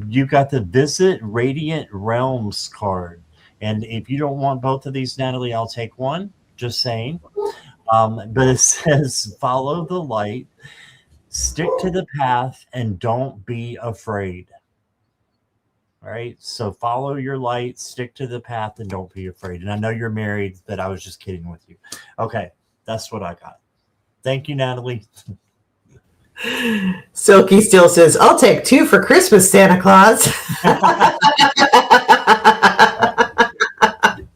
B: You got the Visit Radiant Realms card. And if you don't want both of these, Natalie, I'll take one. Just saying. But it says, follow the light, stick to the path, and don't be afraid. All right. So follow your light, stick to the path, and don't be afraid. And I know you're married, but I was just kidding with you. Okay. That's what I got. Thank you, Natalie.
A: Silky still says, I'll take 2 for Christmas, Santa Claus.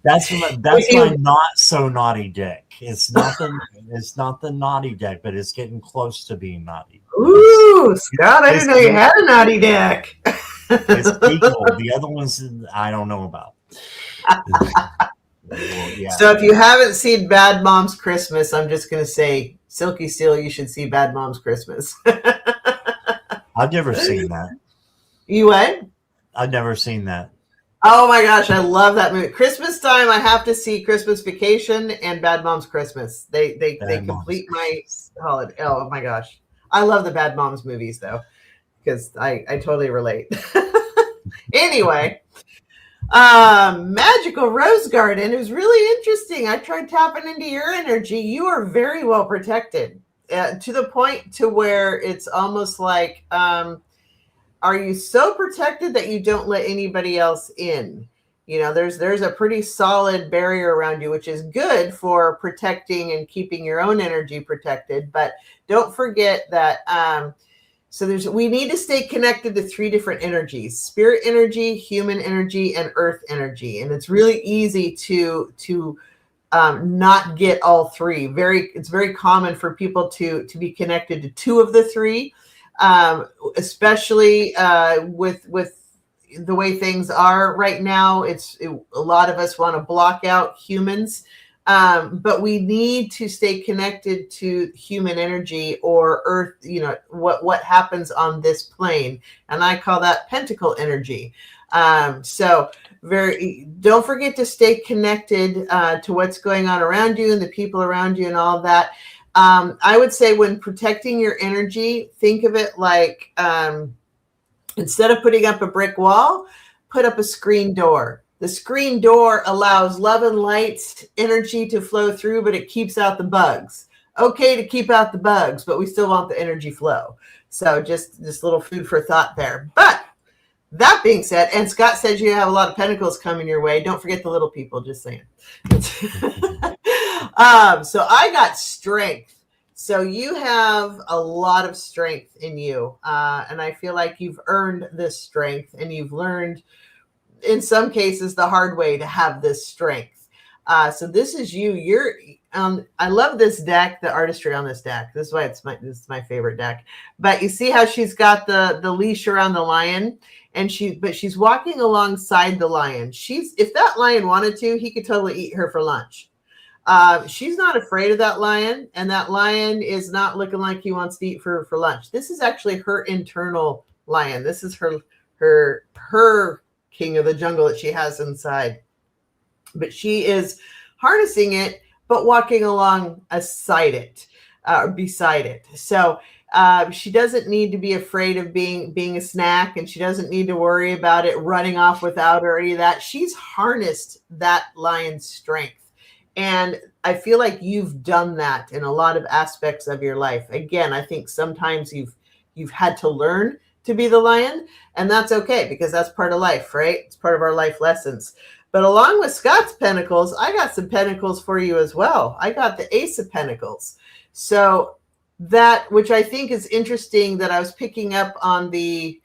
B: That's my not so naughty deck. It's not the naughty deck, but it's getting close to being naughty.
A: Ooh, Scott, I didn't know you had a naughty deck.
B: It's legal. The other ones I don't know about.
A: Yeah. So if you haven't seen Bad Mom's Christmas, I'm just going to say, Silky Steel, you should see Bad Mom's Christmas.
B: I've never seen that.
A: You what?
B: I've never seen that.
A: Oh my gosh, I love that movie. Christmas time, I have to see Christmas Vacation and Bad Mom's Christmas. They complete my holiday. Oh my gosh. I love the Bad Moms movies though, because I totally relate. Anyway, Magical Rose Garden. It was really interesting. I tried tapping into your energy. You are very well protected to the point to where it's almost like, are you so protected that you don't let anybody else in? You know, there's a pretty solid barrier around you, which is good for protecting and keeping your own energy protected. But don't forget that we need to stay connected to 3 different energies: spirit energy, human energy, and earth energy. And it's really easy to not get all 3. It's very common for people to be connected to 2 of the 3. Especially with the way things are right now. A lot of us want to block out humans, but we need to stay connected to human energy or earth, you know, what happens on this plane. And I call that pentacle energy. So don't forget to stay connected to what's going on around you and the people around you and all of that. I would say when protecting your energy, think of it like instead of putting up a brick wall, put up a screen door. The screen door allows love and light energy to flow through, but it keeps out the bugs. Okay to keep out the bugs, but we still want the energy flow. So just little food for thought there. But that being said, and Scott says you have a lot of pentacles coming your way. Don't forget the little people, just saying. So I got strength. So you have a lot of strength in you. And I feel like you've earned this strength and you've learned in some cases the hard way to have this strength. So this is you. I love this deck, the artistry on this deck. This is why this is my favorite deck. But you see how she's got the leash around the lion, and she's walking alongside the lion. If that lion wanted to, he could totally eat her for lunch. She's not afraid of that lion, and that lion is not looking like he wants to eat for lunch. This is actually her internal lion. This is her king of the jungle that she has inside. But she is harnessing it, but walking along beside it. So she doesn't need to be afraid of being a snack, and she doesn't need to worry about it running off without her or any of that. She's harnessed that lion's strength. And I feel like you've done that in a lot of aspects of your life. Again, I think sometimes you've had to learn to be the lion, and that's okay because that's part of life, right? It's part of our life lessons. But along with Scott's pentacles, I got some pentacles for you as well. I got the Ace of Pentacles. So that, which I think is interesting, that I was picking up on they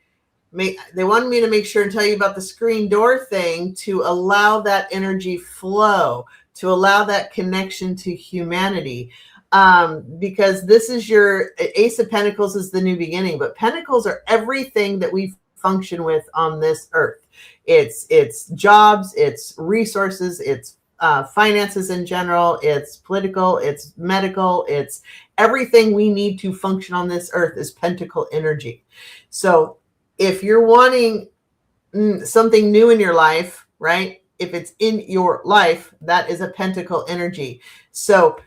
A: wanted me to make sure and tell you about the screen door thing to allow that energy flow, to allow that connection to humanity. Because this is your Ace of Pentacles is the new beginning, but pentacles are everything that we function with on this earth. It's jobs, it's resources, it's finances in general, it's political, it's medical, it's everything we need to function on this earth is pentacle energy. So if you're wanting something new in your life, right? If it's in your life, that is a pentacle energy. So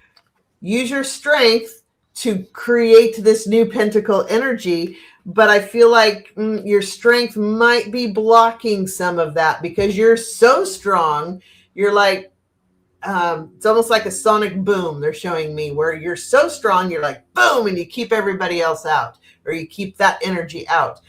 A: use your strength to create this new pentacle energy. But I feel like your strength might be blocking some of that because you're so strong. You're like, it's almost like a sonic boom. They're showing me where you're so strong. You're like, boom, and you keep everybody else out, or you keep that energy out.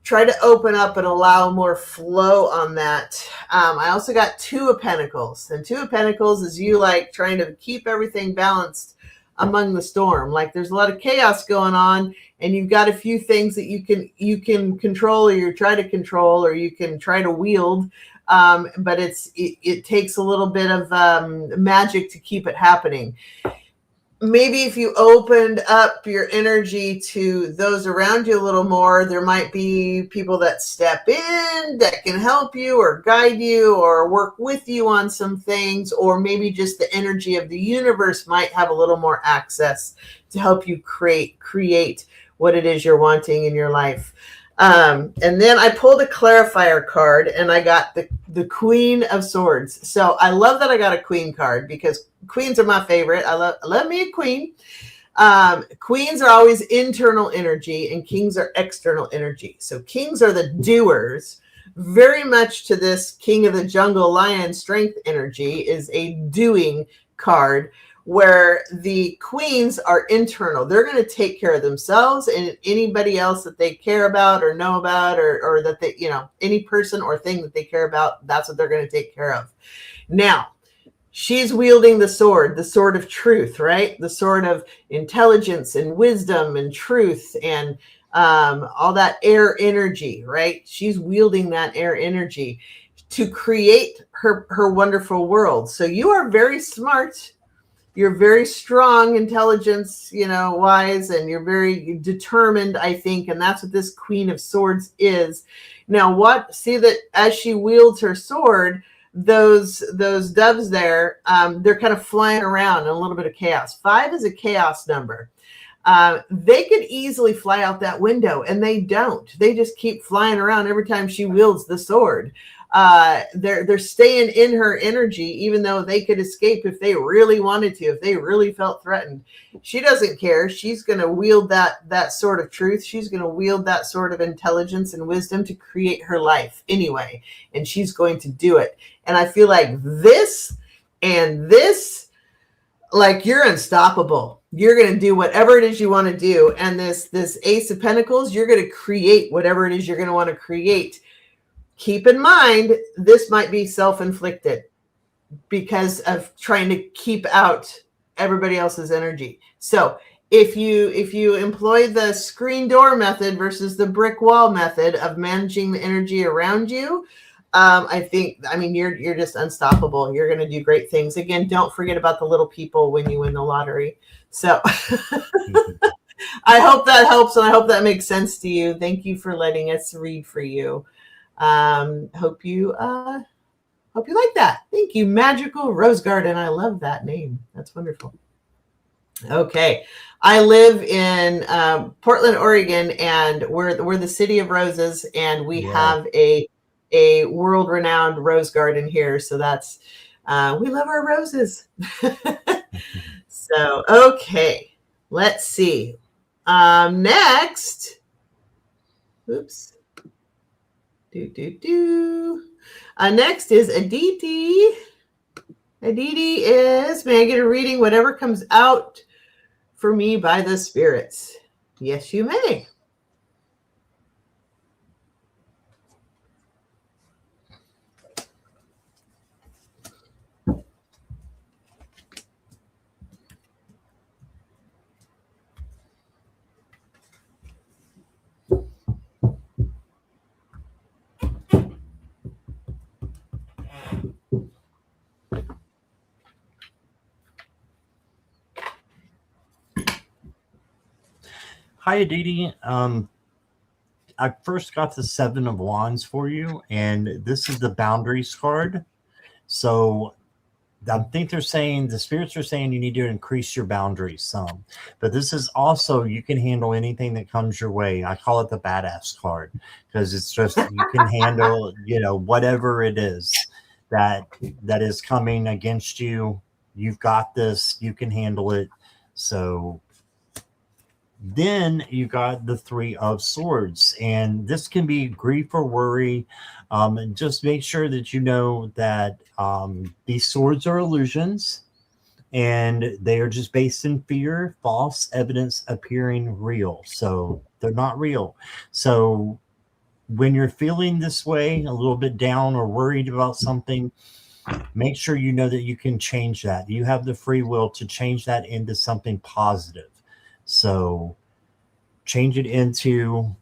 A: try to open up and allow more flow on that. I also got Two of Pentacles, and Two of Pentacles is you like trying to keep everything balanced among the storm. Like there's a lot of chaos going on, and you've got a few things that you can control, or you try to control, or you can try to wield. But it takes a little bit of magic to keep it happening. Maybe if you opened up your energy to those around you a little more, there might be people that step in that can help you or guide you or work with you on some things, or maybe just the energy of the universe might have a little more access to help you create what it is you're wanting in your life. And then I pulled a clarifier card, and I got the Queen of Swords. So I love that I got a Queen card, because queens are my favorite. I love me a queen. Queens are always internal energy, and kings are external energy. So kings are the doers. Very much to this King of the Jungle Lion strength energy is a doing card, where the queens are internal. They're going to take care of themselves and anybody else that they care about or know about, or that they, any person or thing that they care about, that's what they're going to take care of. Now, she's wielding the sword of truth, right? The sword of intelligence and wisdom and truth and all that air energy, right? She's wielding that air energy to create her wonderful world. So you are very smart. You're very strong, intelligence, wise, and you're very determined, I think. And that's what this Queen of Swords is. Now, see that as she wields her sword, those doves there, they're kind of flying around in a little bit of chaos. 5 is a chaos number. They could easily fly out that window, and they don't. They just keep flying around every time she wields the sword. They're staying in her energy, even though they could escape if they really wanted to, if they really felt threatened. She doesn't care. She's going to wield that sword of truth. She's going to wield that sword of intelligence and wisdom to create her life anyway, and she's going to do it. And I feel like this and this, like, you're unstoppable. You're going to do whatever it is you want to do. And this Ace of Pentacles, you're going to create whatever it is you're going to want to create. Keep in mind, this might be self-inflicted because of trying to keep out everybody else's energy. So if you employ the screen door method versus the brick wall method of managing the energy around you, you're just unstoppable. You're going to do great things. Again, don't forget about the little people when you win the lottery. So I hope that helps, and I hope that makes sense to you. Thank you for letting us read for you. Hope you like that. Thank you, Magical Rose Garden. I love that name. That's wonderful. Okay, I live in Portland, Oregon, and we're the city of roses, and we have a world-renowned rose garden here. So that's we love our roses. So okay, let's see. Next, oops. Next is Aditi. Aditi is, may I get a reading? Whatever comes out for me by the spirits. Yes, you may.
B: Hi, Aditi. I first got the 7 of Wands for you, and this is the boundaries card. So I think the spirits are saying you need to increase your boundaries some. But this is also, you can handle anything that comes your way. I call it the badass card, because it's just, you can handle, whatever it is that is coming against you. You've got this, you can handle it. So then you got the 3 of Swords, and this can be grief or worry. And just make sure that you know that these swords are illusions, and they are just based in fear, false evidence appearing real. So they're not real. So when you're feeling this way, a little bit down or worried about something, make sure you know that you can change that. You have the free will to change that into something positive. So change it into,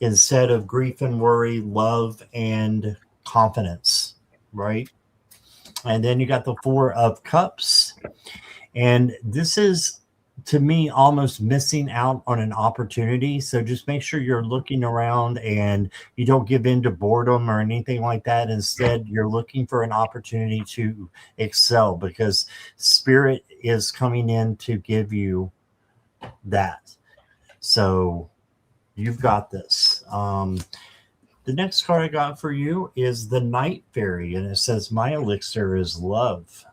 B: instead of grief and worry, love and confidence, right? And then you got the Four of Cups. And this is, to me, almost missing out on an opportunity. So just make sure you're looking around and you don't give in to boredom or anything like that. Instead, you're looking for an opportunity to excel, because Spirit is coming in to give you that. So you've got this. The next card I got for you is the Night Fairy, and it says, my elixir is love.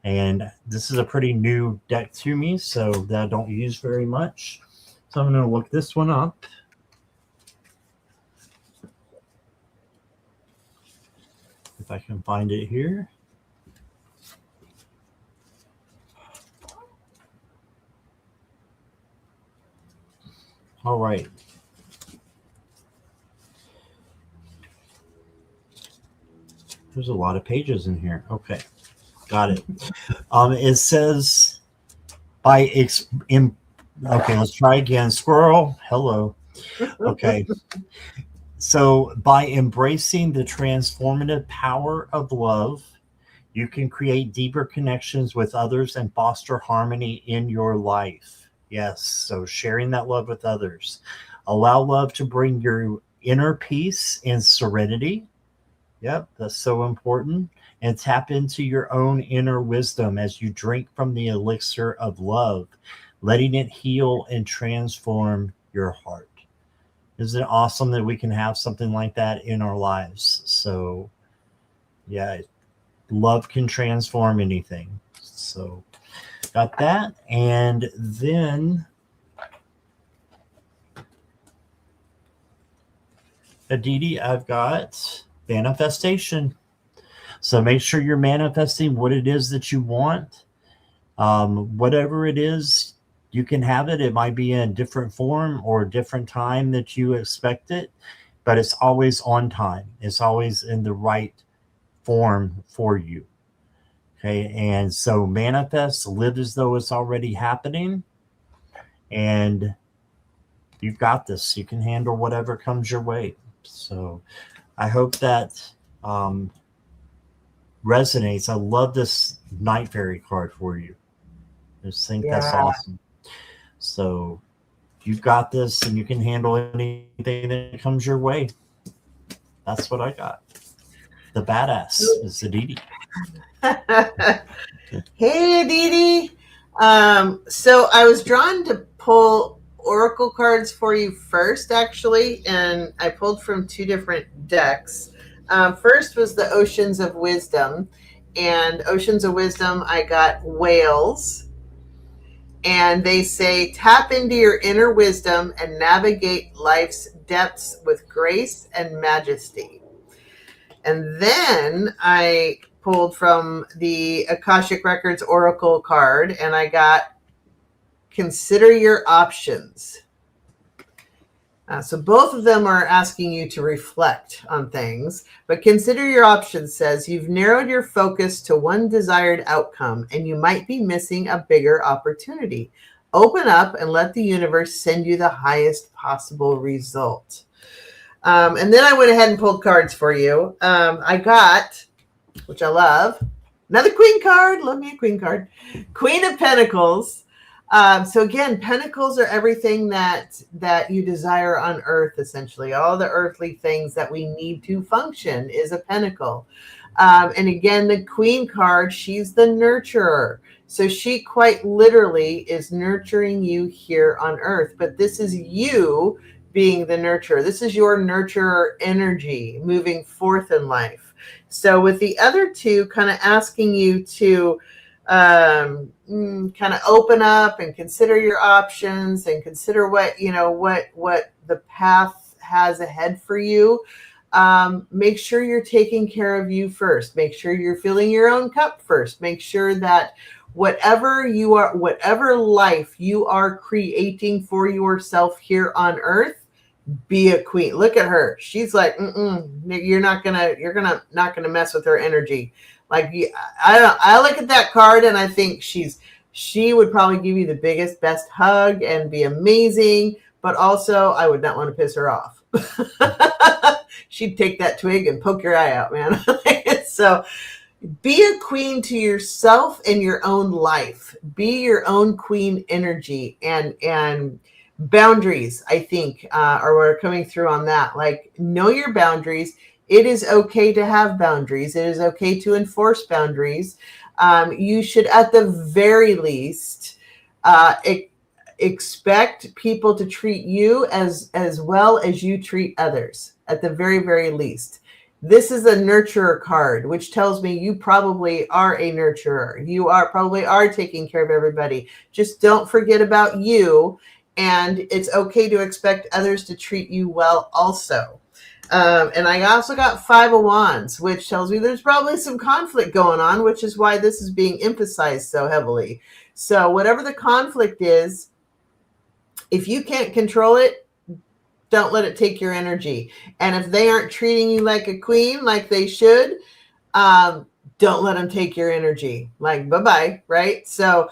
B: And this is a pretty new deck to me, so that I don't use very much. So I'm going to look this one up. If I can find it here. All right. There's a lot of pages in here. Okay. Got it. It says okay, let's try again. Squirrel, hello. Okay. So by embracing the transformative power of love, you can create deeper connections with others and foster harmony in your life. Yes. So sharing that love with others. Allow love to bring your inner peace and serenity. Yep, that's so important. And tap into your own inner wisdom as you drink from the elixir of love, letting it heal and transform your heart. Isn't it awesome that we can have something like that in our lives? So, yeah, love can transform anything. So, got that. And then Aditi, I've got manifestation. So make sure you're manifesting what it is that you want. Whatever it is, you can have it. It might be in a different form or a different time that you expect it, but it's always on time. It's always in the right form for you. Okay. And so manifest, live as though it's already happening. And you've got this. You can handle whatever comes your way. So I hope that resonates. I love this Night Fairy card for you. I just think that's awesome. So you've got this, and you can handle anything that comes your way. That's what I got. The badass is Aditi.
A: Hey, Aditi. So I was drawn to pull oracle cards for you first, actually, and I pulled from two different decks. First was the Oceans of Wisdom, and Oceans of Wisdom, I got whales, and they say, tap into your inner wisdom and navigate life's depths with grace and majesty. And then I pulled from the Akashic Records Oracle card, and I got consider your options. So both of them are asking you to reflect on things, but consider your options says you've narrowed your focus to one desired outcome and you might be missing a bigger opportunity. Open up and let the universe send you the highest possible result. And then I went ahead and pulled cards for you. I got, which I love, another Queen card. Love me a Queen card. Queen of Pentacles. So again, pentacles are everything that you desire on earth, essentially. All the earthly things that we need to function is a pentacle. And again, the Queen card, she's the nurturer. So she quite literally is nurturing you here on earth. But this is you being the nurturer. This is your nurturer energy moving forth in life. So with the other two kind of asking you to kind of open up and consider your options and consider what the path has ahead for you. Make sure you're taking care of you first. Make sure you're filling your own cup first. Make sure that whatever you are, whatever life you are creating for yourself here on earth, be a queen. Look at her. She's like, you're not gonna mess with her energy. Like, I look at that card and I think she would probably give you the biggest, best hug and be amazing. But also, I would not want to piss her off. She'd take that twig and poke your eye out, man. So be a queen to yourself in your own life. Be your own queen energy, and boundaries, I think, are what are coming through on that. Like, know your boundaries. It is okay to have boundaries. It is okay to enforce boundaries. You should, at the very least, expect people to treat you as well as you treat others, at the very, very least. This is a nurturer card, which tells me you probably are a nurturer. You probably are taking care of everybody. Just don't forget about you. And it's okay to expect others to treat you well also. And I also got 5 of Wands, which tells me there's probably some conflict going on, which is why this is being emphasized so heavily. So whatever the conflict is, if you can't control it, don't let it take your energy. And if they aren't treating you like a queen, like they should, don't let them take your energy. Like, bye-bye, right? So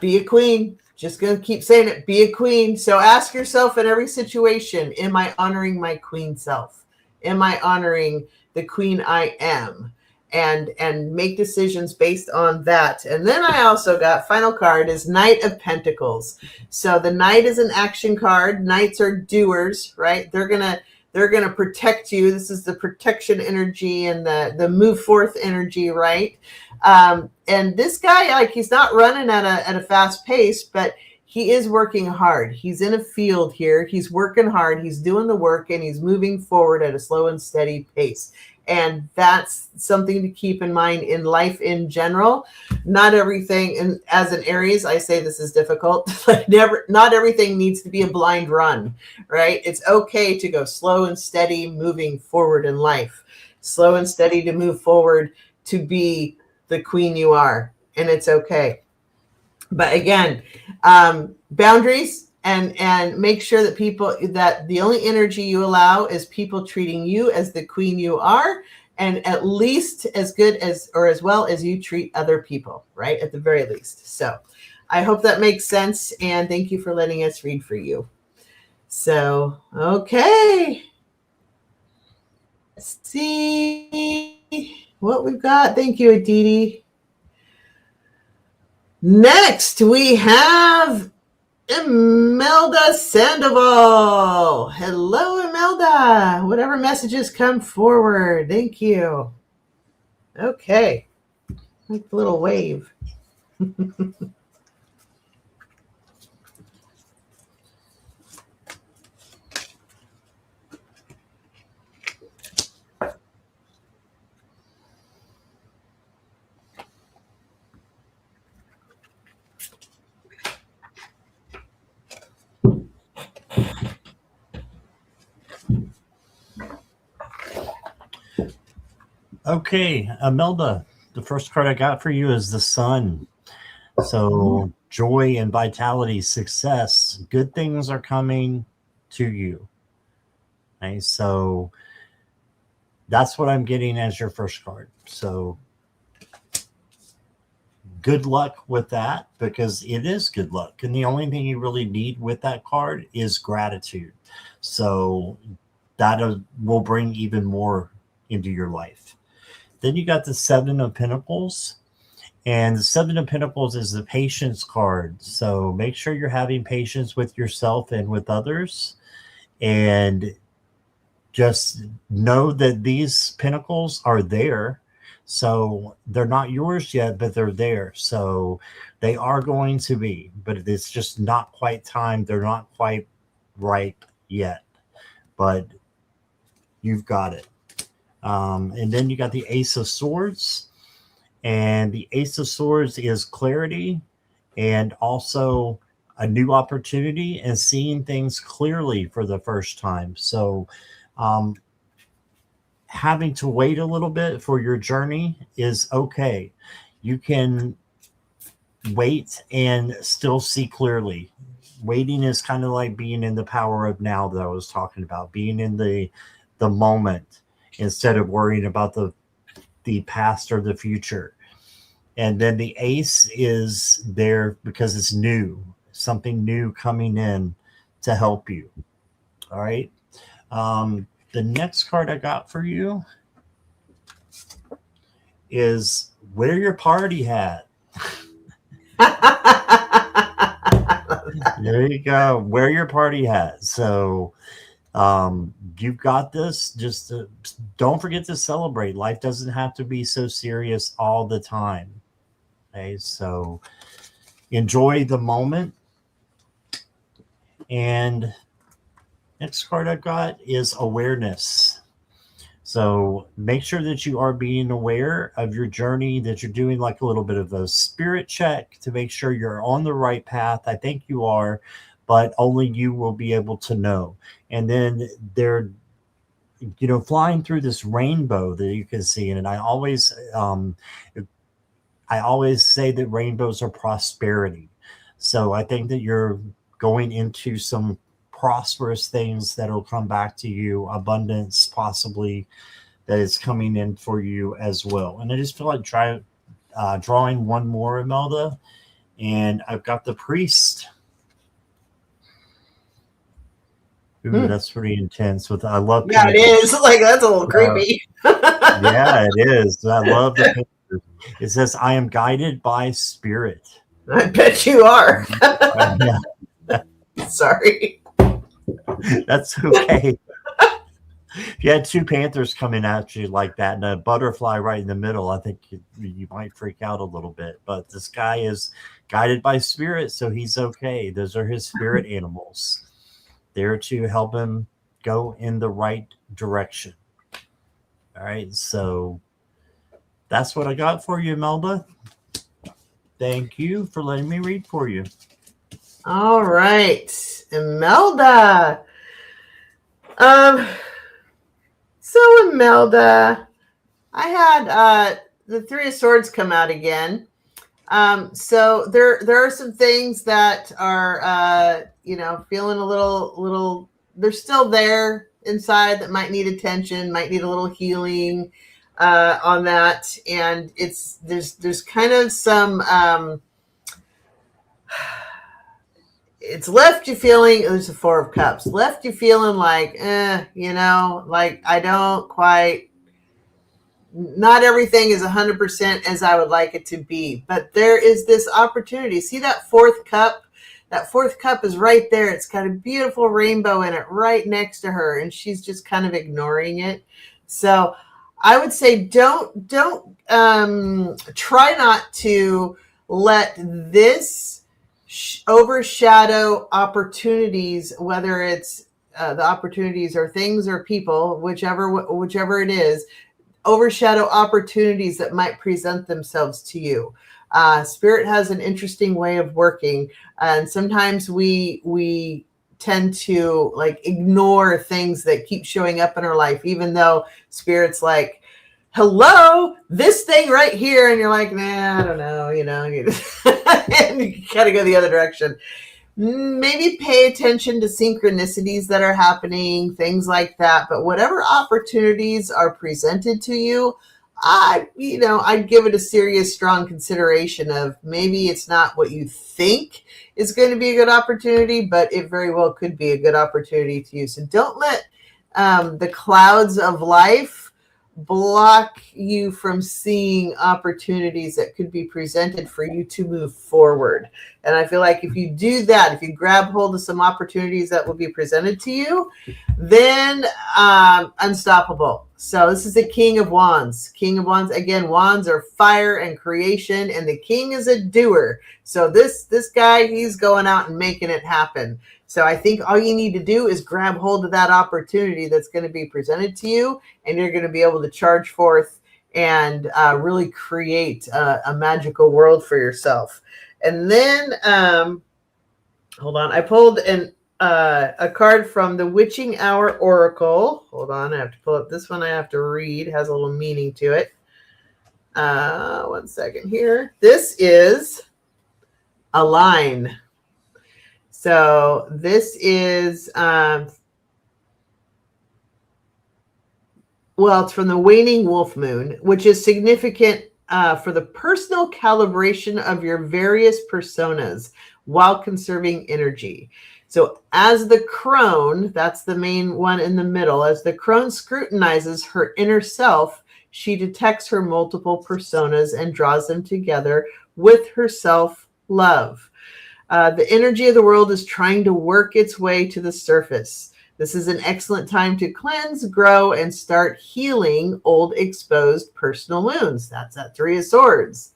A: be a queen. Just going to keep saying it. Be a queen. So ask yourself in every situation, am I honoring my queen self? Am I honoring the queen I am? And make decisions based on that. And then I also got, final card is Knight of Pentacles. So the Knight is an action card. Knights are doers, right? They're gonna protect you. This is the protection energy and the move forth energy, right? And this guy, like, he's not running at a fast pace, but he is working hard. He's in a field here. He's working hard. He's doing the work, and he's moving forward at a slow and steady pace. And that's something to keep in mind in life in general. Not everything, and as an Aries, I say this is difficult. Not everything needs to be a blind run, right? It's okay to go slow and steady moving forward in life. Slow and steady to move forward to be the queen you are. And it's okay. But again, boundaries, and make sure that the only energy you allow is people treating you as the queen you are, and at least as good as, or as well as you treat other people, right? At the very least. So I hope that makes sense. And thank you for letting us read for you. So, okay. Let's see what we've got. Thank you, Aditi. Next, we have Imelda Sandoval. Hello, Imelda. Whatever messages come forward. Thank you. Okay. Like the little wave.
B: Okay, Imelda, the first card I got for you is the Sun. So joy and vitality, success, good things are coming to you. Okay, so that's what I'm getting as your first card. So good luck with that, because it is good luck. And the only thing you really need with that card is gratitude. So that will bring even more into your life. Then you got the 7 of Pentacles. And the 7 of Pentacles is the patience card. So make sure you're having patience with yourself and with others. And just know that these pentacles are there. So they're not yours yet, but they're there. So they are going to be, but it's just not quite time. They're not quite ripe yet, but you've got it. And then you got the Ace of Swords. And the Ace of Swords is clarity and also a new opportunity and seeing things clearly for the first time. So having to wait a little bit for your journey is okay. You can wait and still see clearly. Waiting is kind of like being in the power of now that I was talking about, being in the moment instead of worrying about the past or the future. And then the ace is there because it's new, something new coming in to help you. All right. The next card I got for you is wear your party hat. There you go. Wear your party hat. So you've got this. Just don't forget to celebrate. Life doesn't have to be so serious all the time. Okay, so enjoy the moment. And next card I've got is awareness. So make sure that you are being aware of your journey, that you're doing like a little bit of a spirit check to make sure you're on the right path. I think you are, but only you will be able to know. And then they're, flying through this rainbow that you can see. And I always say that rainbows are prosperity. So I think that you're going into some prosperous things that'll come back to you, abundance possibly that is coming in for you as well. And I just feel like drawing one more, Imelda, and I've got the priest. Ooh, that's pretty intense. I love.
A: Yeah, it is. Like that's a little creepy.
B: Yeah, it is. I love the picture. It says, "I am guided by spirit."
A: I bet you are.
B: Yeah.
A: Sorry.
B: That's okay. If you had two panthers coming at you like that and a butterfly right in the middle, I think you might freak out a little bit. But this guy is guided by spirit, so he's okay. Those are his spirit animals. There to help him go in the right direction. All right, so that's what I got for you, Imelda. Thank you for letting me read for you.
A: All right, Imelda. So Imelda, I had the Three of Swords come out again. So there are some things that are feeling a little they're still there inside that might need attention, might need a little healing on that. And there's kind of some it's left you feeling, there's a Four of Cups, left you feeling like, like I don't quite, not everything is 100% as I would like it to be, but there is this opportunity. See that fourth cup? That fourth cup is right there. It's got a beautiful rainbow in it right next to her, and she's just kind of ignoring it. So I would say don't try not to let this overshadow opportunities, whether it's the opportunities or things or people, whichever it is, overshadow opportunities that might present themselves to you. Spirit has an interesting way of working, and sometimes we tend to like ignore things that keep showing up in our life, even though Spirit's like, hello, this thing right here, and you're like, nah, I don't know, and you kind of go the other direction. Maybe pay attention to synchronicities that are happening, things like that. But whatever opportunities are presented to you, I'd give it a serious, strong consideration of maybe it's not what you think is going to be a good opportunity, but it very well could be a good opportunity to you. So don't let the clouds of life block you from seeing opportunities that could be presented for you to move forward. And I feel like if you do that, if you grab hold of some opportunities that will be presented to you, then unstoppable. So this is the King of Wands. King of Wands, again, wands are fire and creation, and the king is a doer. So this guy, he's going out and making it happen. So I think all you need to do is grab hold of that opportunity that's going to be presented to you, and you're going to be able to charge forth and really create a magical world for yourself. And then, hold on, I pulled a card from the Witching Hour Oracle. Hold on, I have to pull up this one. I have to read. It has a little meaning to it. 1 second here. This is align. So this is, well, it's from the waning wolf moon, which is significant for the personal calibration of your various personas while conserving energy. So as the crone, that's the main one in the middle, as the crone scrutinizes her inner self, she detects her multiple personas and draws them together with her self-love. The energy of the world is trying to work its way to the surface. This is an excellent time to cleanse, grow, and start healing old exposed personal wounds. That's that Three of Swords.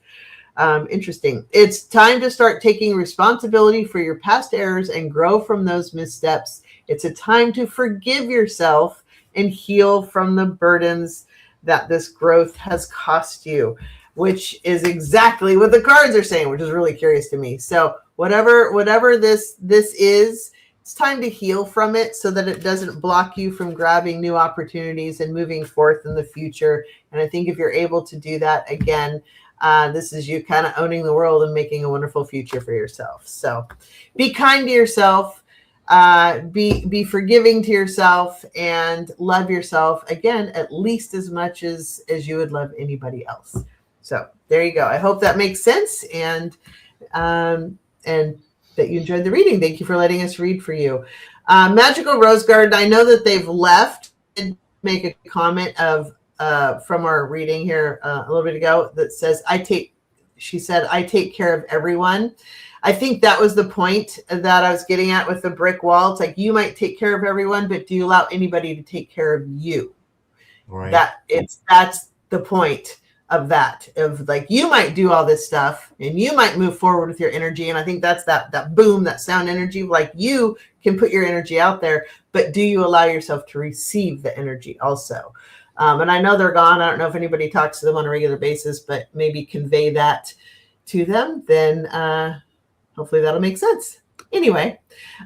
A: Interesting. It's time to start taking responsibility for your past errors and grow from those missteps. It's a time to forgive yourself and heal from the burdens that this growth has cost you, which is exactly what the cards are saying, which is really curious to me. So whatever this is, it's time to heal from it so that it doesn't block you from grabbing new opportunities and moving forth in the future. And I think if you're able to do that, again, this is you kind of owning the world and making a wonderful future for yourself. So be kind to yourself, be forgiving to yourself, and love yourself, again, at least as much as you would love anybody else. So there you go. I hope that makes sense. And that you enjoyed the reading. Thank you for letting us read for you. Magical Rose Garden, I know that they've left and make a comment of from our reading here a little bit ago that says, she said, I take care of everyone. I think that was the point that I was getting at with the brick wall. It's like, you might take care of everyone, but do you allow anybody to take care of you?
B: Right.
A: That's the point of that, of like, you might do all this stuff and you might move forward with your energy. And I think that's that boom, that sound energy, like you can put your energy out there, but do you allow yourself to receive the energy also? And I know they're gone. I don't know if anybody talks to them on a regular basis, but maybe convey that to them. Then hopefully that'll make sense. Anyway,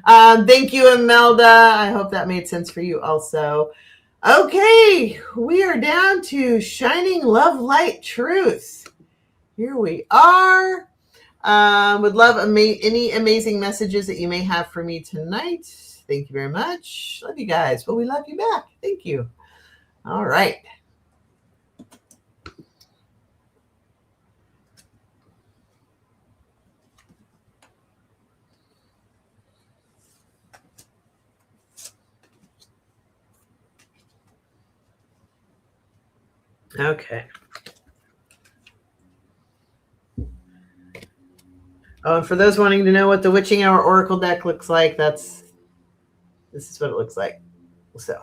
A: thank you, Imelda. I hope that made sense for you also. Okay, we are down to Shining Love, Light, Truth. Here we are. Would love any amazing messages that you may have for me tonight. Thank you very much. Love you guys. Well, we love you back. Thank you. All right. Okay. Oh, and for those wanting to know what the Witching Hour Oracle deck looks like, this is what it looks like. So.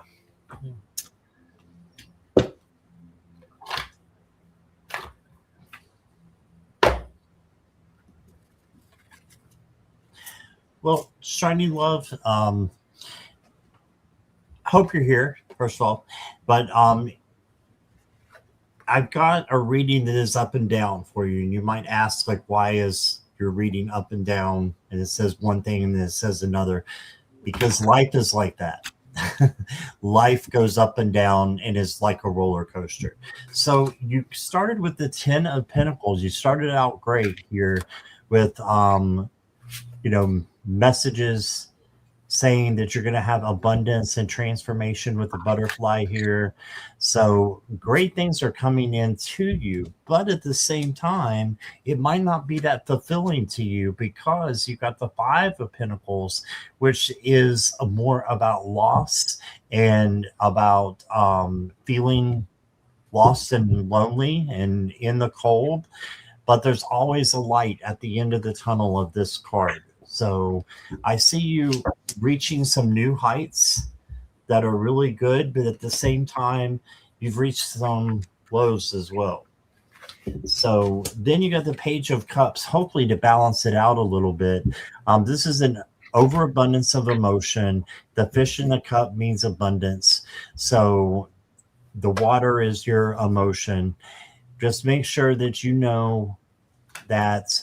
B: Well, Shining Love, hope you're here, first of all. But I've got a reading that is up and down for you. And you might ask, like, why is your reading up and down? And it says one thing and then it says another. Because life is like that. Life goes up and down and is like a roller coaster. So you started with the 10 of Pentacles. You started out great here with, messages saying that you're going to have abundance and transformation with the butterfly here. So great things are coming in to you, but at the same time, it might not be that fulfilling to you because you got the 5 of Pentacles, which is more about loss and about feeling lost and lonely and in the cold. But there's always a light at the end of the tunnel of this card. So I see you reaching some new heights that are really good, but at the same time, you've reached some lows as well. So then you got the Page of Cups, hopefully to balance it out a little bit. This is an overabundance of emotion. The fish in the cup means abundance. So the water is your emotion. Just make sure that you know that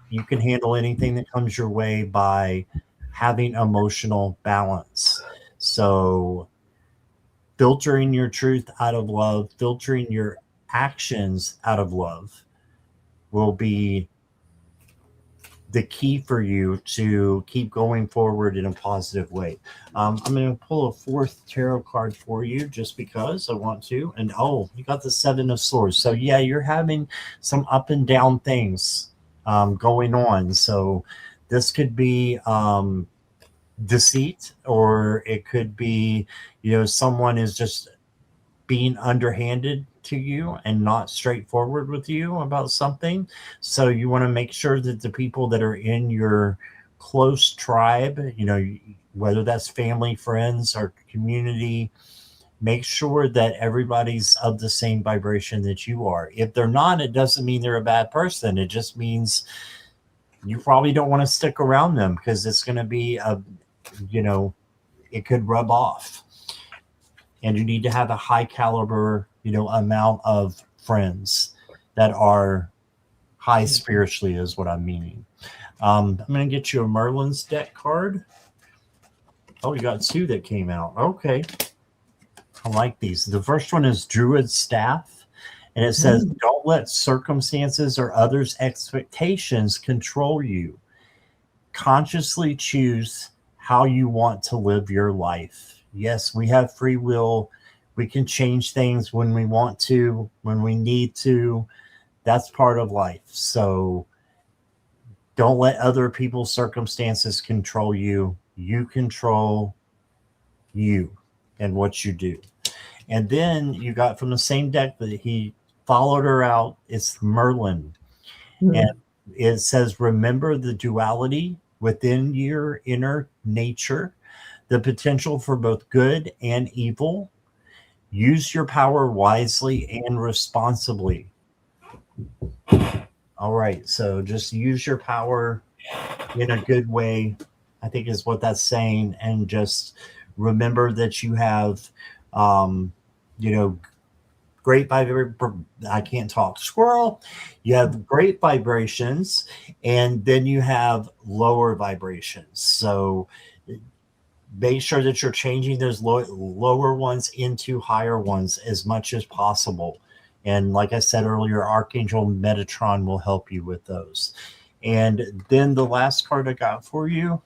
B: you can handle anything that comes your way by having emotional balance. So filtering your truth out of love, filtering your actions out of love will be the key for you to keep going forward in a positive way. I'm going to pull a fourth tarot card for you just because I want to. And oh, you got the Seven of Swords. So yeah, you're having some up and down things going on. So this could be deceit, or it could be, someone is just being underhanded to you and not straightforward with you about something. So you want to make sure that the people that are in your close tribe, whether that's family, friends, or community, make sure that everybody's of the same vibration that you are. If they're not, it doesn't mean they're a bad person. It just means you probably don't want to stick around them, because it's going to be it could rub off. And you need to have a high caliber, amount of friends that are high spiritually, is what I'm meaning. I'm going to get you a Merlin's deck card. Oh, you got two that came out. Okay. I like these. The first one is Druid's Staff. And it says, don't let circumstances or others' expectations control you. Consciously choose how you want to live your life. Yes, we have free will. We can change things when we want to, when we need to. That's part of life. So don't let other people's circumstances control you. You control you and what you do. And then you got from the same deck that he followed her out, it's Merlin. And it says, remember the duality within your inner nature, the potential for both good and evil. Use your power wisely and responsibly. All right, so just use your power in a good way, I think is what that's saying. And just remember that you have, great I can't talk, squirrel. You have great vibrations, and then you have lower vibrations. So make sure that you're changing those lower ones into higher ones as much as possible. And like I said earlier, Archangel Metatron will help you with those. And then the last card I got for you,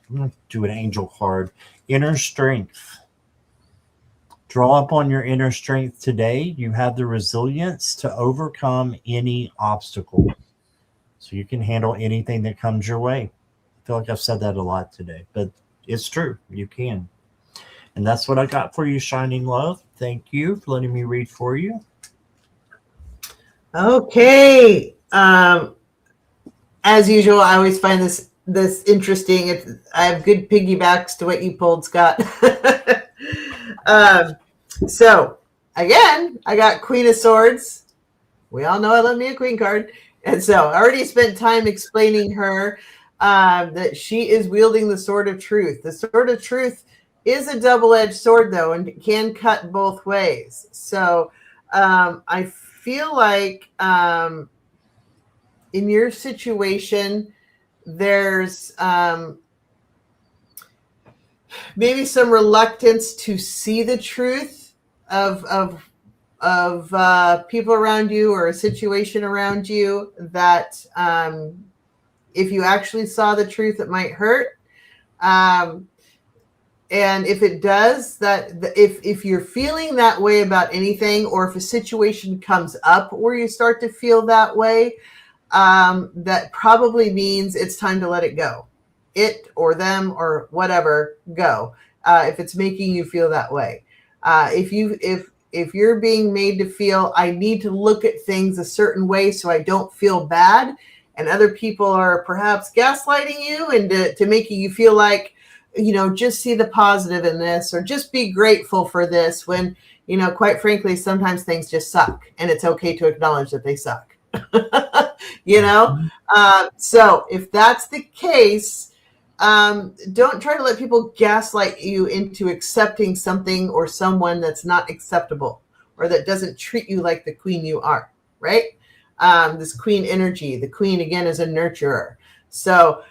B: I'm going to do an angel card. Inner Strength. Draw upon your inner strength today. You have the resilience to overcome any obstacle. So you can handle anything that comes your way. I feel like I've said that a lot today, but it's true. You can. And that's what I got for you, Shining Love. Thank you for letting me read for you.
A: Okay. As usual, I always find this interesting. I have good piggybacks to what you pulled, Scott. So again, I got Queen of Swords. We all know I love me a Queen card. And so I already spent time explaining her that she is wielding the Sword of Truth. The Sword of Truth is a double-edged sword, though, and can cut both ways. So I feel like in your situation, there's maybe some reluctance to see the truth of people around you, or a situation around you, that if you actually saw the truth, it might hurt. And if it does, that if you're feeling that way about anything, or if a situation comes up where you start to feel that way, that probably means it's time to let it go. It or them or whatever, go. If it's making you feel that way. If you're being made to feel, I need to look at things a certain way so I don't feel bad, and other people are perhaps gaslighting you and to making you feel like, just see the positive in this, or just be grateful for this, when, quite frankly, sometimes things just suck, and it's okay to acknowledge that they suck. So if that's the case, don't try to let people gaslight you into accepting something or someone that's not acceptable, or that doesn't treat you like the queen you are, right? This queen energy, the queen again is a nurturer. So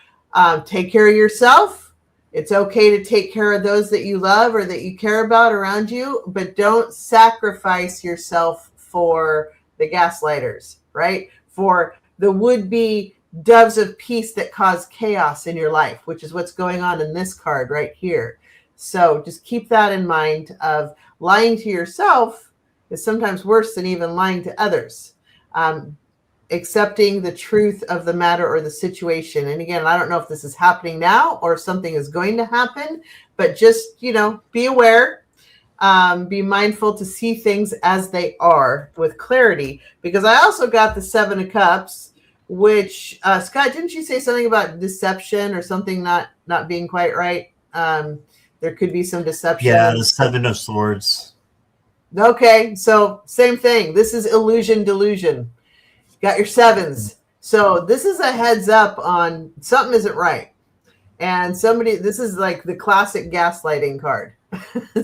A: take care of yourself. It's okay to take care of those that you love or that you care about around you, but don't sacrifice yourself for the gaslighters, right? For the would-be doves of peace that cause chaos in your life, which is what's going on in this card right here. So just keep that in mind of lying to yourself is sometimes worse than even lying to others. Accepting the truth of the matter or the situation. And again, I don't know if this is happening now or if something is going to happen, but just, be aware, be mindful to see things as they are with clarity. Because I also got the 7 of Cups, which, Scott, didn't you say something about deception or something not being quite right? There could be some deception.
B: Yeah, the 7 of Swords.
A: Okay, so same thing. This is illusion, delusion. Got your 7s. So this is a heads up on something isn't right. And this is like the classic gaslighting card.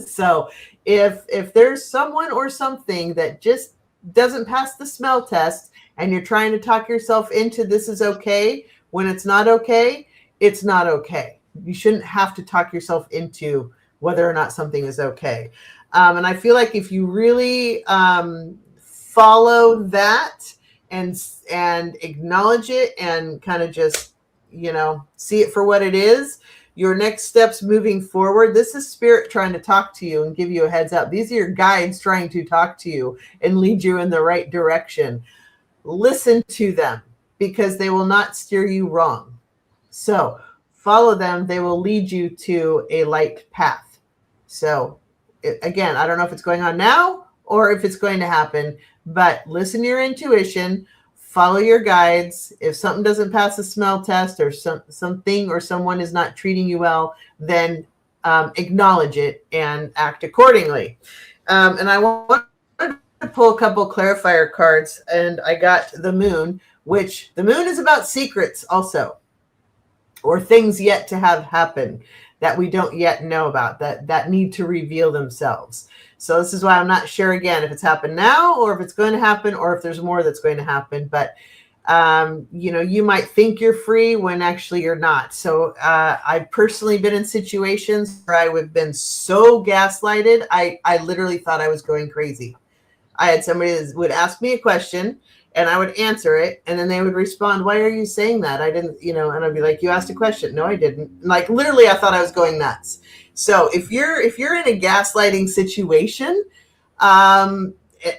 A: So if there's someone or something that just doesn't pass the smell test and you're trying to talk yourself into this is okay when it's not okay, it's not okay. You shouldn't have to talk yourself into whether or not something is okay. And I feel like if you really follow that and acknowledge it and kind of just, see it for what it is, your next steps moving forward. This is spirit trying to talk to you and give you a heads up. These are your guides trying to talk to you and lead you in the right direction. Listen to them because they will not steer you wrong. So follow them. They will lead you to a light path. So again, I don't know if it's going on now or if it's going to happen, but listen to your intuition, follow your guides. If something doesn't pass the smell test or something or someone is not treating you well, then acknowledge it and act accordingly. And I want to pull a couple clarifier cards, and I got the Moon, which the Moon is about secrets also, or things yet to have happen that we don't yet know about, that need to reveal themselves. So this is why I'm not sure, again, if it's happened now or if it's going to happen or if there's more that's going to happen. But, you might think you're free when actually you're not. So I've personally been in situations where I would have been so gaslighted, I literally thought I was going crazy. I had somebody that would ask me a question and I would answer it. And then they would respond, why are you saying that? I didn't, and I'd be like, you asked a question. No, I didn't. Like literally, I thought I was going nuts. So if you're in a gaslighting situation,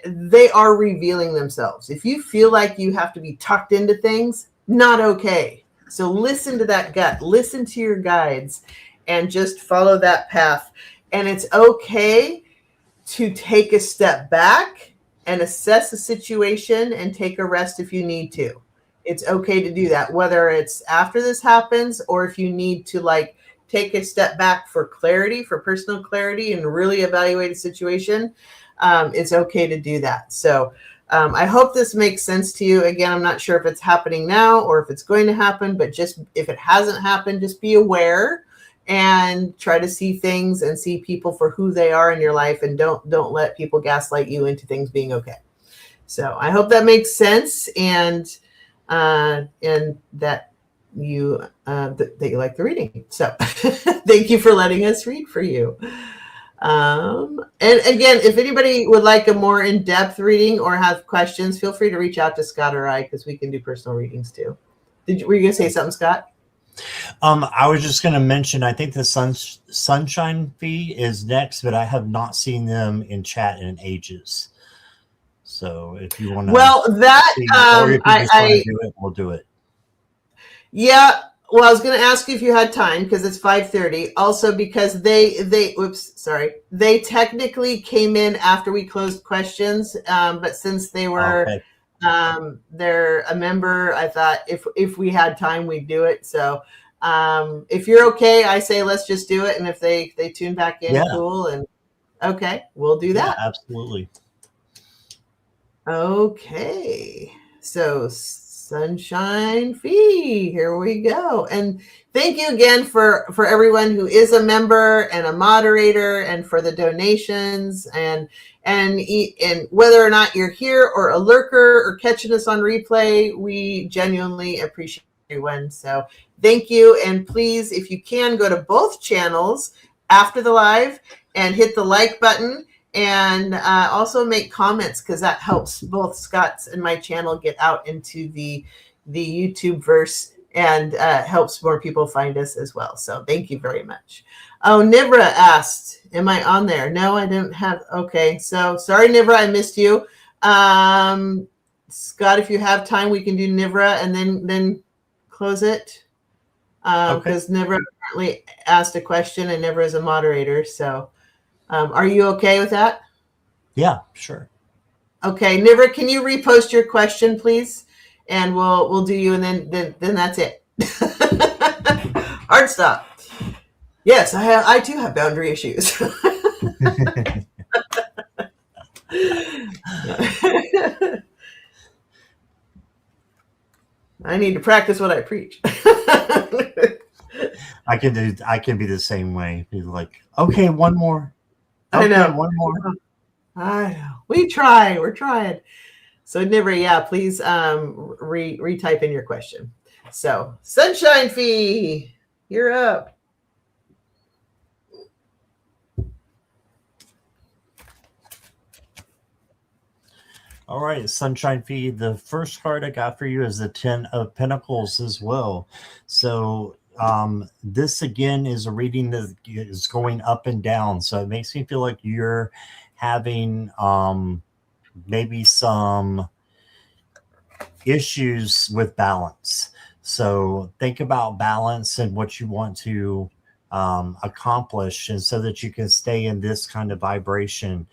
A: they are revealing themselves. If you feel like you have to be tucked into things, not okay. So listen to that gut, listen to your guides, and just follow that path. And it's okay to take a step back and assess the situation and take a rest if you need to. It's okay to do that, whether it's after this happens or if you need to take a step back for clarity, for personal clarity, and really evaluate a situation. It's okay to do that. So I hope this makes sense to you. Again, I'm not sure if it's happening now or if it's going to happen, but just if it hasn't happened, just be aware and try to see things and see people for who they are in your life, and don't let people gaslight you into things being okay. So I hope that makes sense, and that you like the reading. So thank you for letting us read for you. And again, if anybody would like a more in-depth reading or have questions, feel free to reach out to Scott or I, because we can do personal readings too. Were you going to say something, Scott?
B: I was just going to mention, I think the Sunshine Fee is next, but I have not seen them in chat in ages. So if you want to, or if you just want to do it, we'll do it.
A: Yeah. Well, I was going to ask you if you had time because it's 5:30. Also, because they technically came in after we closed questions, but since they were they're a member, I thought if we had time, we'd do it. So if you're okay, I say let's just do it, and if they tune back in, cool. And okay, we'll do that.
B: Yeah, absolutely.
A: Okay, so Sunshine Fee, here we go. And thank you again for everyone who is a member and a moderator, and for the donations, and whether or not you're here or a lurker or catching us on replay, we genuinely appreciate everyone. So thank you. And please, if you can, go to both channels after the live and hit the like button. And also make comments, because that helps both Scott's and my channel get out into the YouTube verse and helps more people find us as well. So thank you very much. Oh, Nivra asked, am I on there? No, I didn't have. Okay. So sorry, Nivra, I missed you. Scott, if you have time, we can do Nivra and then close it. Because Nivra apparently asked a question and Nivra is a moderator. So are you okay with that?
B: Yeah, sure.
A: Okay, Nivra, can you repost your question, please? And we'll do you, and then that's it. Hard stop. Yes, I too have boundary issues. I need to practice what I preach.
B: I can be the same way. Be like, okay, one more. Okay,
A: I know.
B: One more.
A: I know. We're trying. So Nivra, yeah, please retype in your question. So Sunshine Fee, you're up.
B: All right, Sunshine Fee. The first card I got for you is the 10 of Pentacles as well. So this again is a reading that is going up and down. So it makes me feel like you're having maybe some issues with balance. So think about balance and what you want to accomplish, and so that you can stay in this kind of vibration,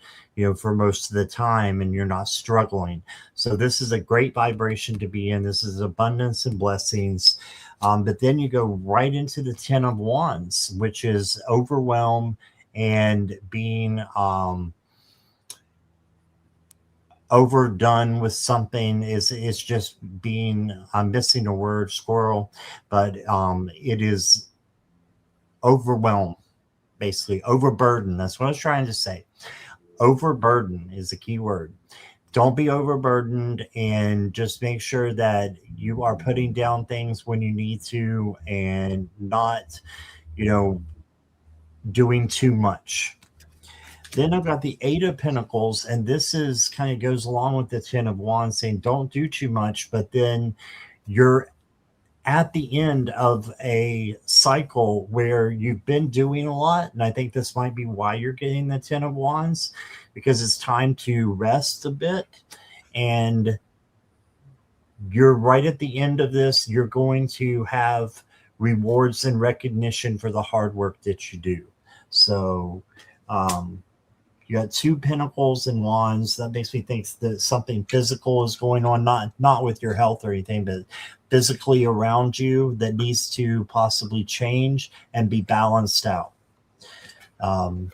B: for most of the time, and you're not struggling. So this is a great vibration to be in. This is abundance and blessings. But then you go right into the 10 of Wands, which is overwhelm and being overdone with something. It's just being, I'm missing a word, squirrel, but it is overwhelmed, basically overburdened. That's what I was trying to say. Overburden is the key word. Don't be overburdened, and just make sure that you are putting down things when you need to, and not, doing too much. Then I've got the 8 of Pentacles, and this is kind of goes along with the 10 of Wands, saying don't do too much, but then you're at the end of a cycle where you've been doing a lot. And I think this might be why you're getting the 10 of Wands, because it's time to rest a bit. And you're right at the end of this. You're going to have rewards and recognition for the hard work that you do. So, you got 2 Pentacles and Wands. That makes me think that something physical is going on, not with your health or anything, but physically around you that needs to possibly change and be balanced out. The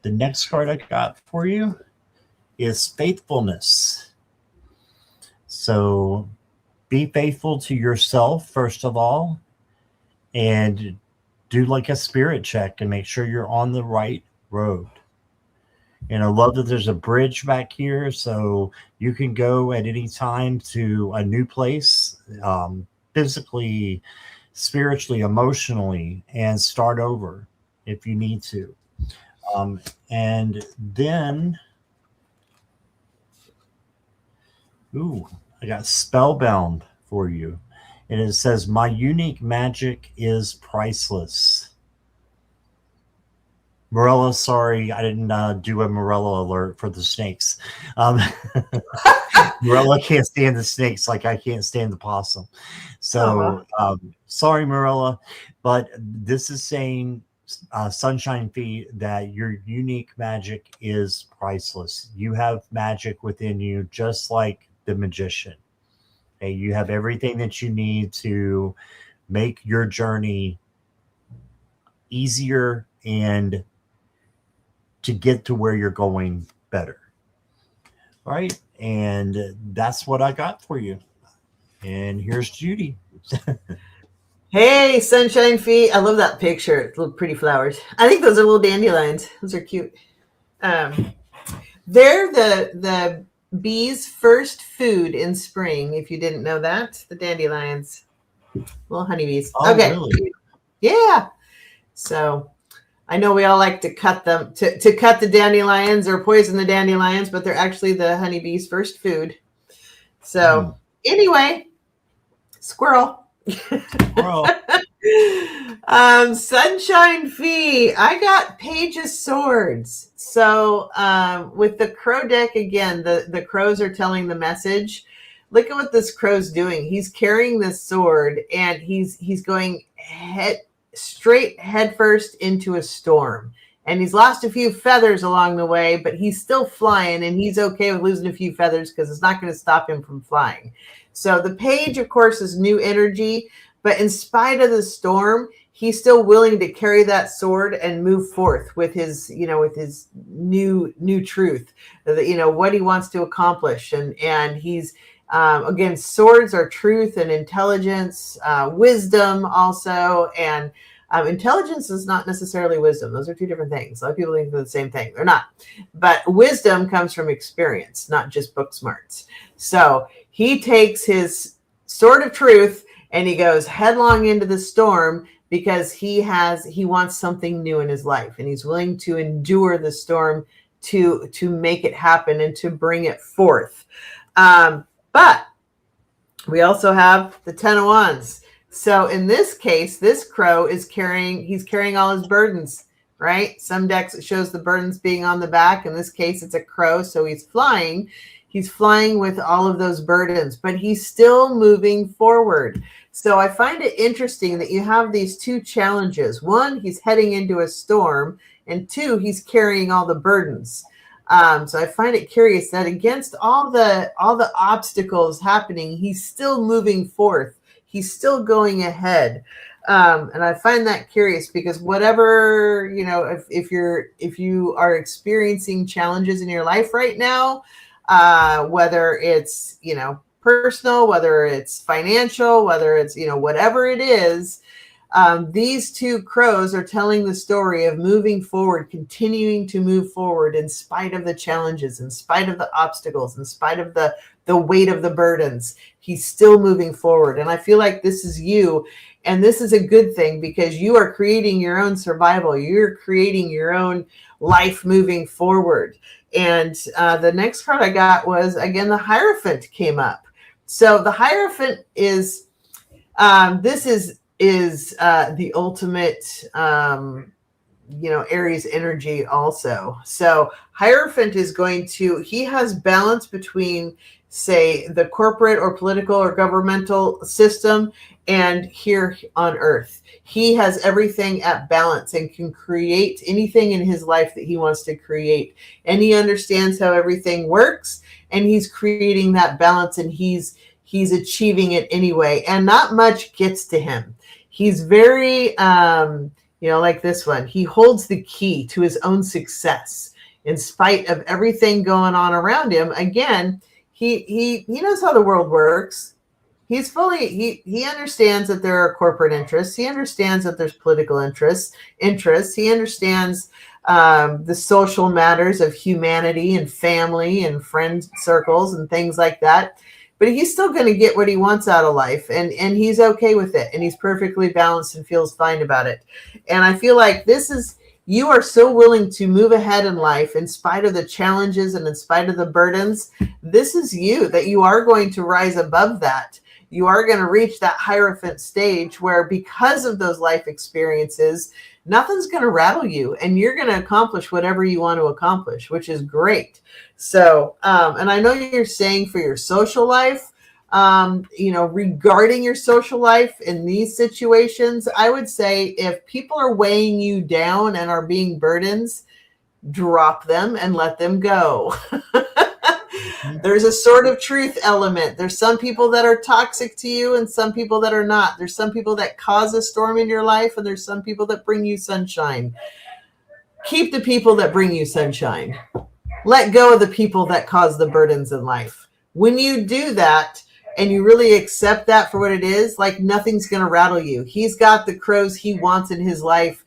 B: next card I got for you is faithfulness. So be faithful to yourself, first of all, and do like a spirit check and make sure you're on the right road. And I love that there's a bridge back here, so you can go at any time to a new place, physically, spiritually, emotionally, and start over if you need to. And then, I got Spellbound for you. And it says, my unique magic is priceless. Morella, sorry, I didn't do a Morella alert for the snakes. Morella can't stand the snakes like I can't stand the possum. So sorry, Morella, but this is saying, Sunshine Fee, that your unique magic is priceless. You have magic within you, just like the magician. Okay, you have everything that you need to make your journey easier and to get to where you're going better. All right. And that's what I got for you. And here's Judy.
A: Hey, Sunshine Fee. I love that picture. Little pretty flowers. I think those are little dandelions. Those are cute. They're the bees' first food in spring, if you didn't know that. The dandelions. Little honeybees.
B: Oh,
A: okay.
B: Really?
A: Yeah. So I know we all like to cut them, to cut the dandelions or poison the dandelions, but they're actually the honeybees' first food. So anyway, Squirrel.
B: Squirrel.
A: Sunshine Fee. I got Page of Swords. So with the crow deck again, the crows are telling the message. Look at what this crow's doing. He's carrying this sword and he's going straight headfirst into a storm. And he's lost a few feathers along the way, but he's still flying, and he's okay with losing a few feathers because it's not going to stop him from flying. So the page, of course, is new energy, but in spite of the storm, he's still willing to carry that sword and move forth with his, with his new truth, what he wants to accomplish. And he's, again, swords are truth and intelligence, wisdom also, and intelligence is not necessarily wisdom. Those are two different things. A lot of people think they're the same thing. They're not. But wisdom comes from experience, not just book smarts. So he takes his sword of truth and he goes headlong into the storm because he wants something new in his life, and he's willing to endure the storm to make it happen and to bring it forth. But we also have the Ten of Wands. So in this case, this crow is carrying all his burdens, right? Some decks it shows the burdens being on the back. In this case, it's a crow. So he's flying. He's flying with all of those burdens, but he's still moving forward. So I find it interesting that you have these two challenges. One, he's heading into a storm, and two, he's carrying all the burdens. So I find it curious that against all the obstacles happening, he's still moving forth. He's still going ahead. And I find that curious because whatever, if you are experiencing challenges in your life right now, whether it's, personal, whether it's financial, whether it's, whatever it is, these two crows are telling the story of moving forward, continuing to move forward in spite of the challenges, in spite of the obstacles, in spite of the weight of the burdens. He's still moving forward. And I feel like this is you. And this is a good thing because you are creating your own survival. You're creating your own life moving forward. And the next card I got was, again, the Hierophant came up. So the Hierophant is, this is the ultimate, Aries energy also. So Hierophant is he has balance between, say, the corporate or political or governmental system and here on earth. He has everything at balance and can create anything in his life that he wants to create. And he understands how everything works, and he's creating that balance, and he's achieving it anyway. And not much gets to him. He's very, like this one, he holds the key to his own success in spite of everything going on around him. Again, he knows how the world works. He understands that there are corporate interests. He understands that there's political interests. He understands the social matters of humanity and family and friend circles and things like that. But he's still going to get what he wants out of life, and he's okay with it, and he's perfectly balanced and feels fine about it. And I feel like you are so willing to move ahead in life in spite of the challenges and in spite of the burdens. This is you, that you are going to rise above that. You are going to reach that Hierophant stage where, because of those life experiences, nothing's going to rattle you, and you're going to accomplish whatever you want to accomplish, which is great. So, and I know you're saying for your social life, regarding your social life in these situations, I would say if people are weighing you down and are being burdens, drop them and let them go. There's a sort of truth element. There's some people that are toxic to you and some people that are not. There's some people that cause a storm in your life, and there's some people that bring you sunshine. Keep the people that bring you sunshine. Let go of the people that cause the burdens in life. When you do that and you really accept that for what it is, like, nothing's going to rattle you. He's got the crows he wants in his life.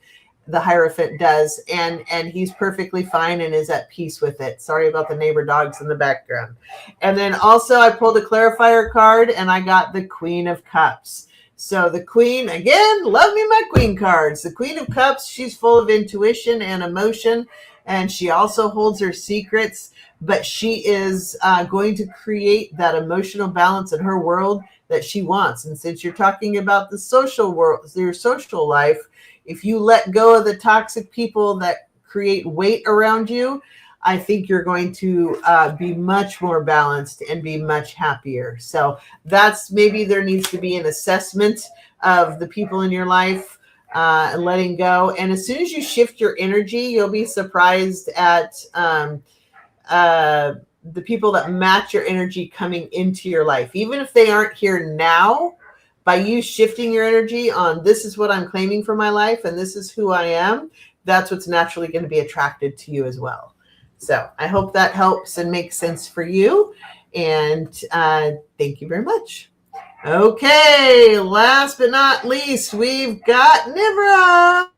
A: The Hierophant does, and he's perfectly fine and is at peace with it. Sorry about the neighbor dogs in the background. And then also I pulled a clarifier card, and I got the Queen of Cups. So the Queen, again, love me my Queen cards. The Queen of Cups, she's full of intuition and emotion, and she also holds her secrets, but she is going to create that emotional balance in her world that she wants. And since you're talking about the social world, your social life, if you let go of the toxic people that create weight around you, I think you're going to be much more balanced and be much happier. So that's, maybe there needs to be an assessment of the people in your life, letting go. And as soon as you shift your energy, you'll be surprised at the people that match your energy coming into your life. Even if they aren't here now, by you shifting your energy on, this is what I'm claiming for my life and this is who I am, that's what's naturally going to be attracted to you as well. So I hope that helps and makes sense for you. And thank you very much. Okay, last but not least, we've got Nivra.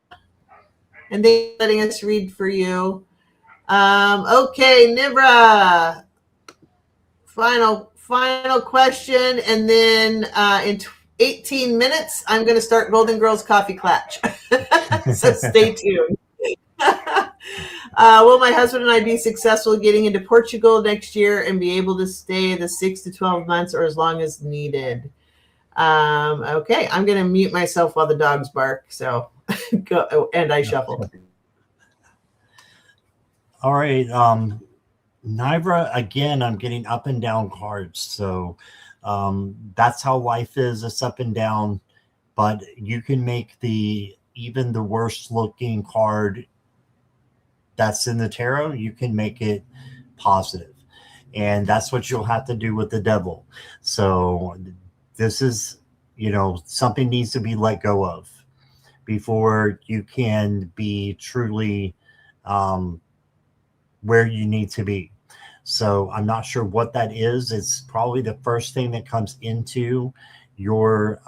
A: And they're letting us read for you. Okay, Nivra. Final question. And then in 18 minutes, I'm going to start Golden Girls Coffee Clutch. So stay tuned. Will my husband and I be successful getting into Portugal next year and be able to stay the 6 to 12 months or as long as needed? Okay, I'm going to mute myself while the dogs bark. So go, and I shuffle.
B: All right. Nivra, again, I'm getting up and down cards. So that's how life is. It's up and down. But you can make even the worst looking card that's in the tarot, you can make it positive. And that's what you'll have to do with the devil. So this is, something needs to be let go of before you can be truly where you need to be. So I'm not sure what that is. It's probably the first thing that comes into your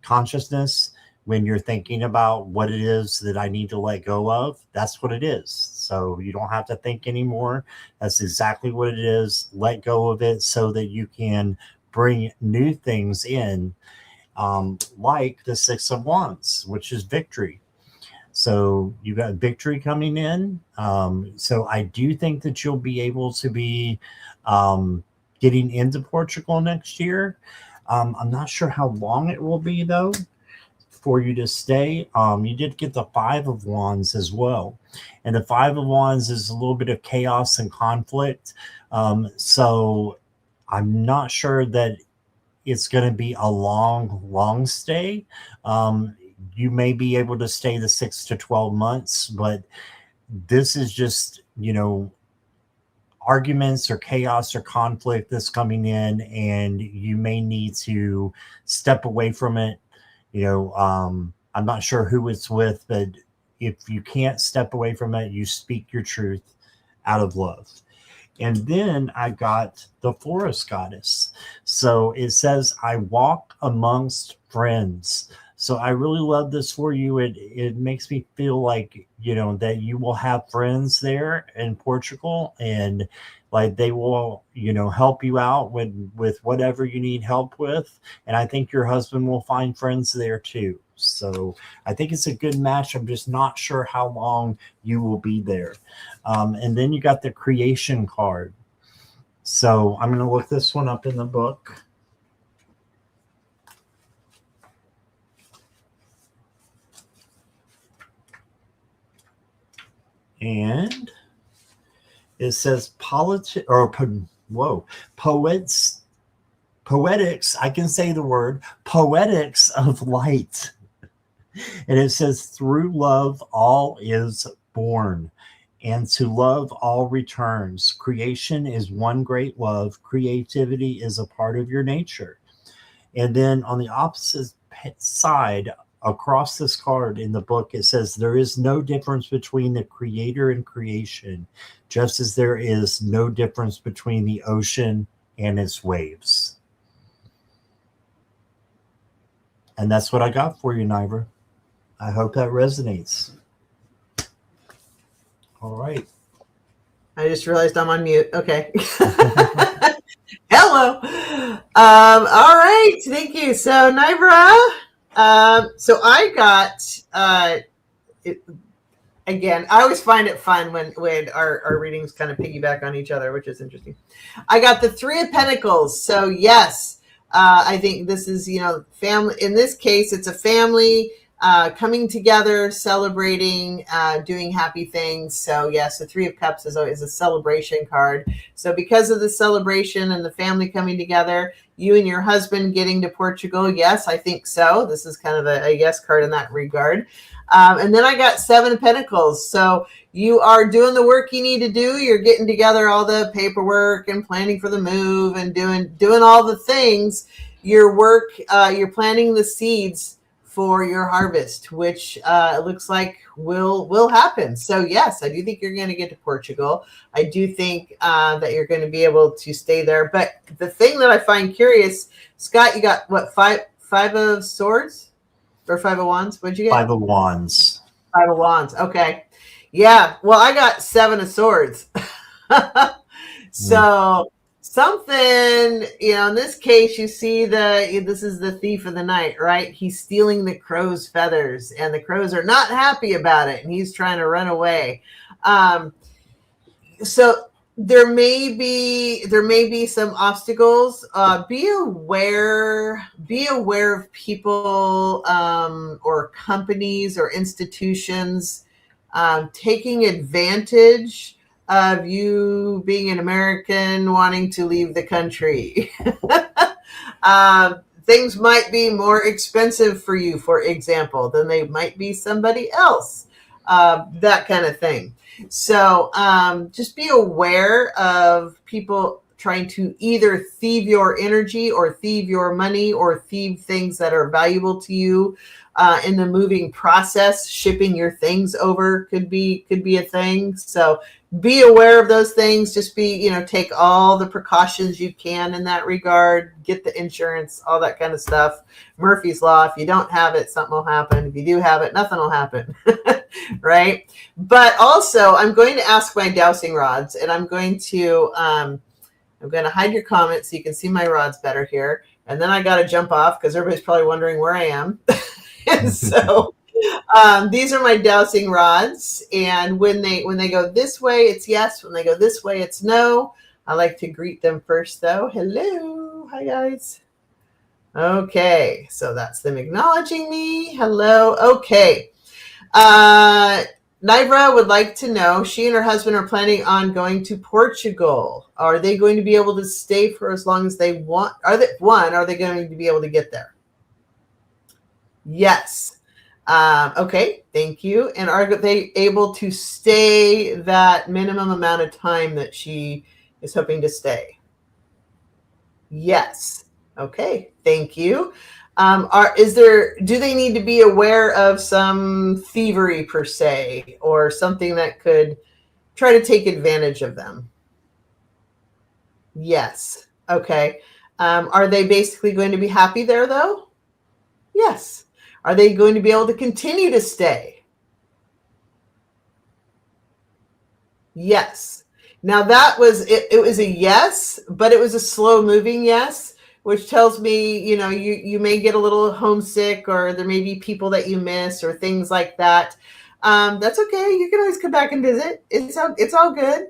B: consciousness when you're thinking about what it is that I need to let go of. That's what it is. So you don't have to think anymore. That's exactly what it is. Let go of it so that you can bring new things in, like the Six of Wands, which is victory. So you got victory coming in. So I do think that you'll be able to be getting into Portugal next year. I'm not sure how long it will be, though, for you to stay. You did get the Five of Wands as well. And the Five of Wands is a little bit of chaos and conflict. So I'm not sure that it's going to be a long stay. You may be able to stay the 6 to 12 months, but this is just, arguments or chaos or conflict that's coming in, and you may need to step away from it. I'm not sure who it's with, but if you can't step away from it, you speak your truth out of love. And then I got the Forest Goddess. So it says, I walk amongst friends. So I really love this for you. It makes me feel like, that you will have friends there in Portugal, and like they will, help you out with whatever you need help with. And I think your husband will find friends there too. So I think it's a good match. I'm just not sure how long you will be there. And then you got the creation card. So I'm going to look this one up in the book. And it says poetics. I can say the word poetics of light. And it says, through love, all is born, and to love, all returns. Creation is one great love. Creativity is a part of your nature. And then on the opposite side, across this card in the book, it says, there is no difference between the creator and creation, just as there is no difference between the ocean and its waves. And that's what I got for you, Nivra. I hope that resonates. All right.
A: I just realized I'm on mute. Okay. Hello. All right. Thank you. So, Nivra, so I got, again, I always find it fun when our readings kind of piggyback on each other, which is interesting. I got the Three of Pentacles. So, yes, I think this is, family. In this case, it's a family coming together, celebrating, doing happy things. So yes, the Three of Cups is always a celebration card. So because of the celebration and the family coming together, you and your husband getting to Portugal, yes, I think so. This is kind of a yes card in that regard. And then I got Seven of Pentacles. So you are doing the work you need to do. You're getting together all the paperwork and planning for the move and doing all the things. Your work, you're planting the seeds for your harvest, which it looks like will happen. So yes, I do think you're going to get to Portugal. I do think that you're going to be able to stay there. But the thing that I find curious, Scott, you got what, five of swords or Five of Wands? What'd you get?
B: Five of Wands.
A: Five of Wands. Okay. Yeah. Well, I got Seven of Swords. So something, in this case, you see this is the thief of the night, right? He's stealing the crow's feathers, and the crows are not happy about it, and he's trying to run away. So there may be some obstacles. Be aware of people or companies or institutions taking advantage of you being an American wanting to leave the country. Things might be more expensive for you, for example, than they might be somebody else. That kind of thing. So just be aware of people trying to either thieve your energy or thieve your money or thieve things that are valuable to you in the moving process. Shipping your things over could be a thing. So be aware of those things. Just take all the precautions you can in that regard. Get the insurance, all that kind of stuff. Murphy's Law. If you don't have it, something will happen. If you do have it, nothing will happen. Right? But also, I'm going to ask my dowsing rods, and I'm going to hide your comments so you can see my rods better here. And then I got to jump off because everybody's probably wondering where I am. And so these are my dowsing rods. And when they go this way, it's yes. When they go this way, it's no. I like to greet them first, though. Hello. Hi, guys. Okay. So that's them acknowledging me. Hello. Okay. Nibra would like to know, she and her husband are planning on going to Portugal. Are they going to be able to stay for as long as they want? Are they going to be able to get there? Yes. Okay, thank you. And are they able to stay that minimum amount of time that she is hoping to stay? Yes. Okay, thank you. Do they need to be aware of some thievery per se, or something that could try to take advantage of them? Yes. Okay. Are they basically going to be happy there though? Yes. Are they going to be able to continue to stay? Yes. Now that was it was a yes, but it was a slow moving yes, which tells me, you may get a little homesick, or there may be people that you miss or things like that. That's okay. You can always come back and visit. It's all good.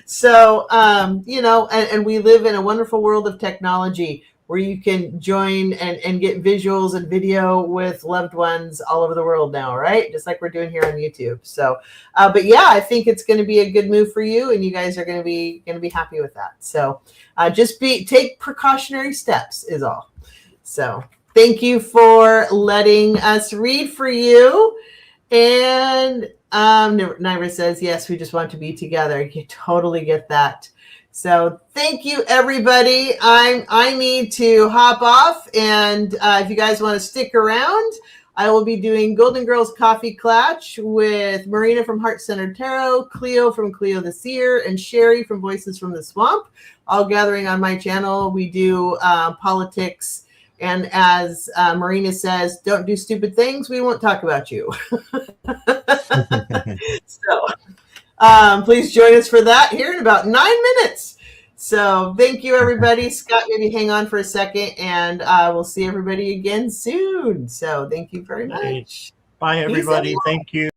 A: So, and we live in a wonderful world of technology where you can join and get visuals and video with loved ones all over the world now, right? Just like we're doing here on YouTube. So, but yeah, I think it's going to be a good move for you, and you guys are going to be happy with that. So, take precautionary steps is all. So, thank you for letting us read for you. And Naira says, yes, we just want to be together. You totally get that. So thank you, everybody. I need to hop off. And if you guys want to stick around, I will be doing Golden Girls Coffee Clutch with Marina from Heart Centered Tarot, Cleo from Cleo the Seer, and Sherry from Voices from the Swamp, all gathering on my channel. We do politics. And as Marina says, don't do stupid things. We won't talk about you. So please join us for that here in about 9 minutes. So thank you, everybody. Scott, maybe hang on for a second, and we'll see everybody again soon. So thank you very much.
B: Bye, everybody. Thank you.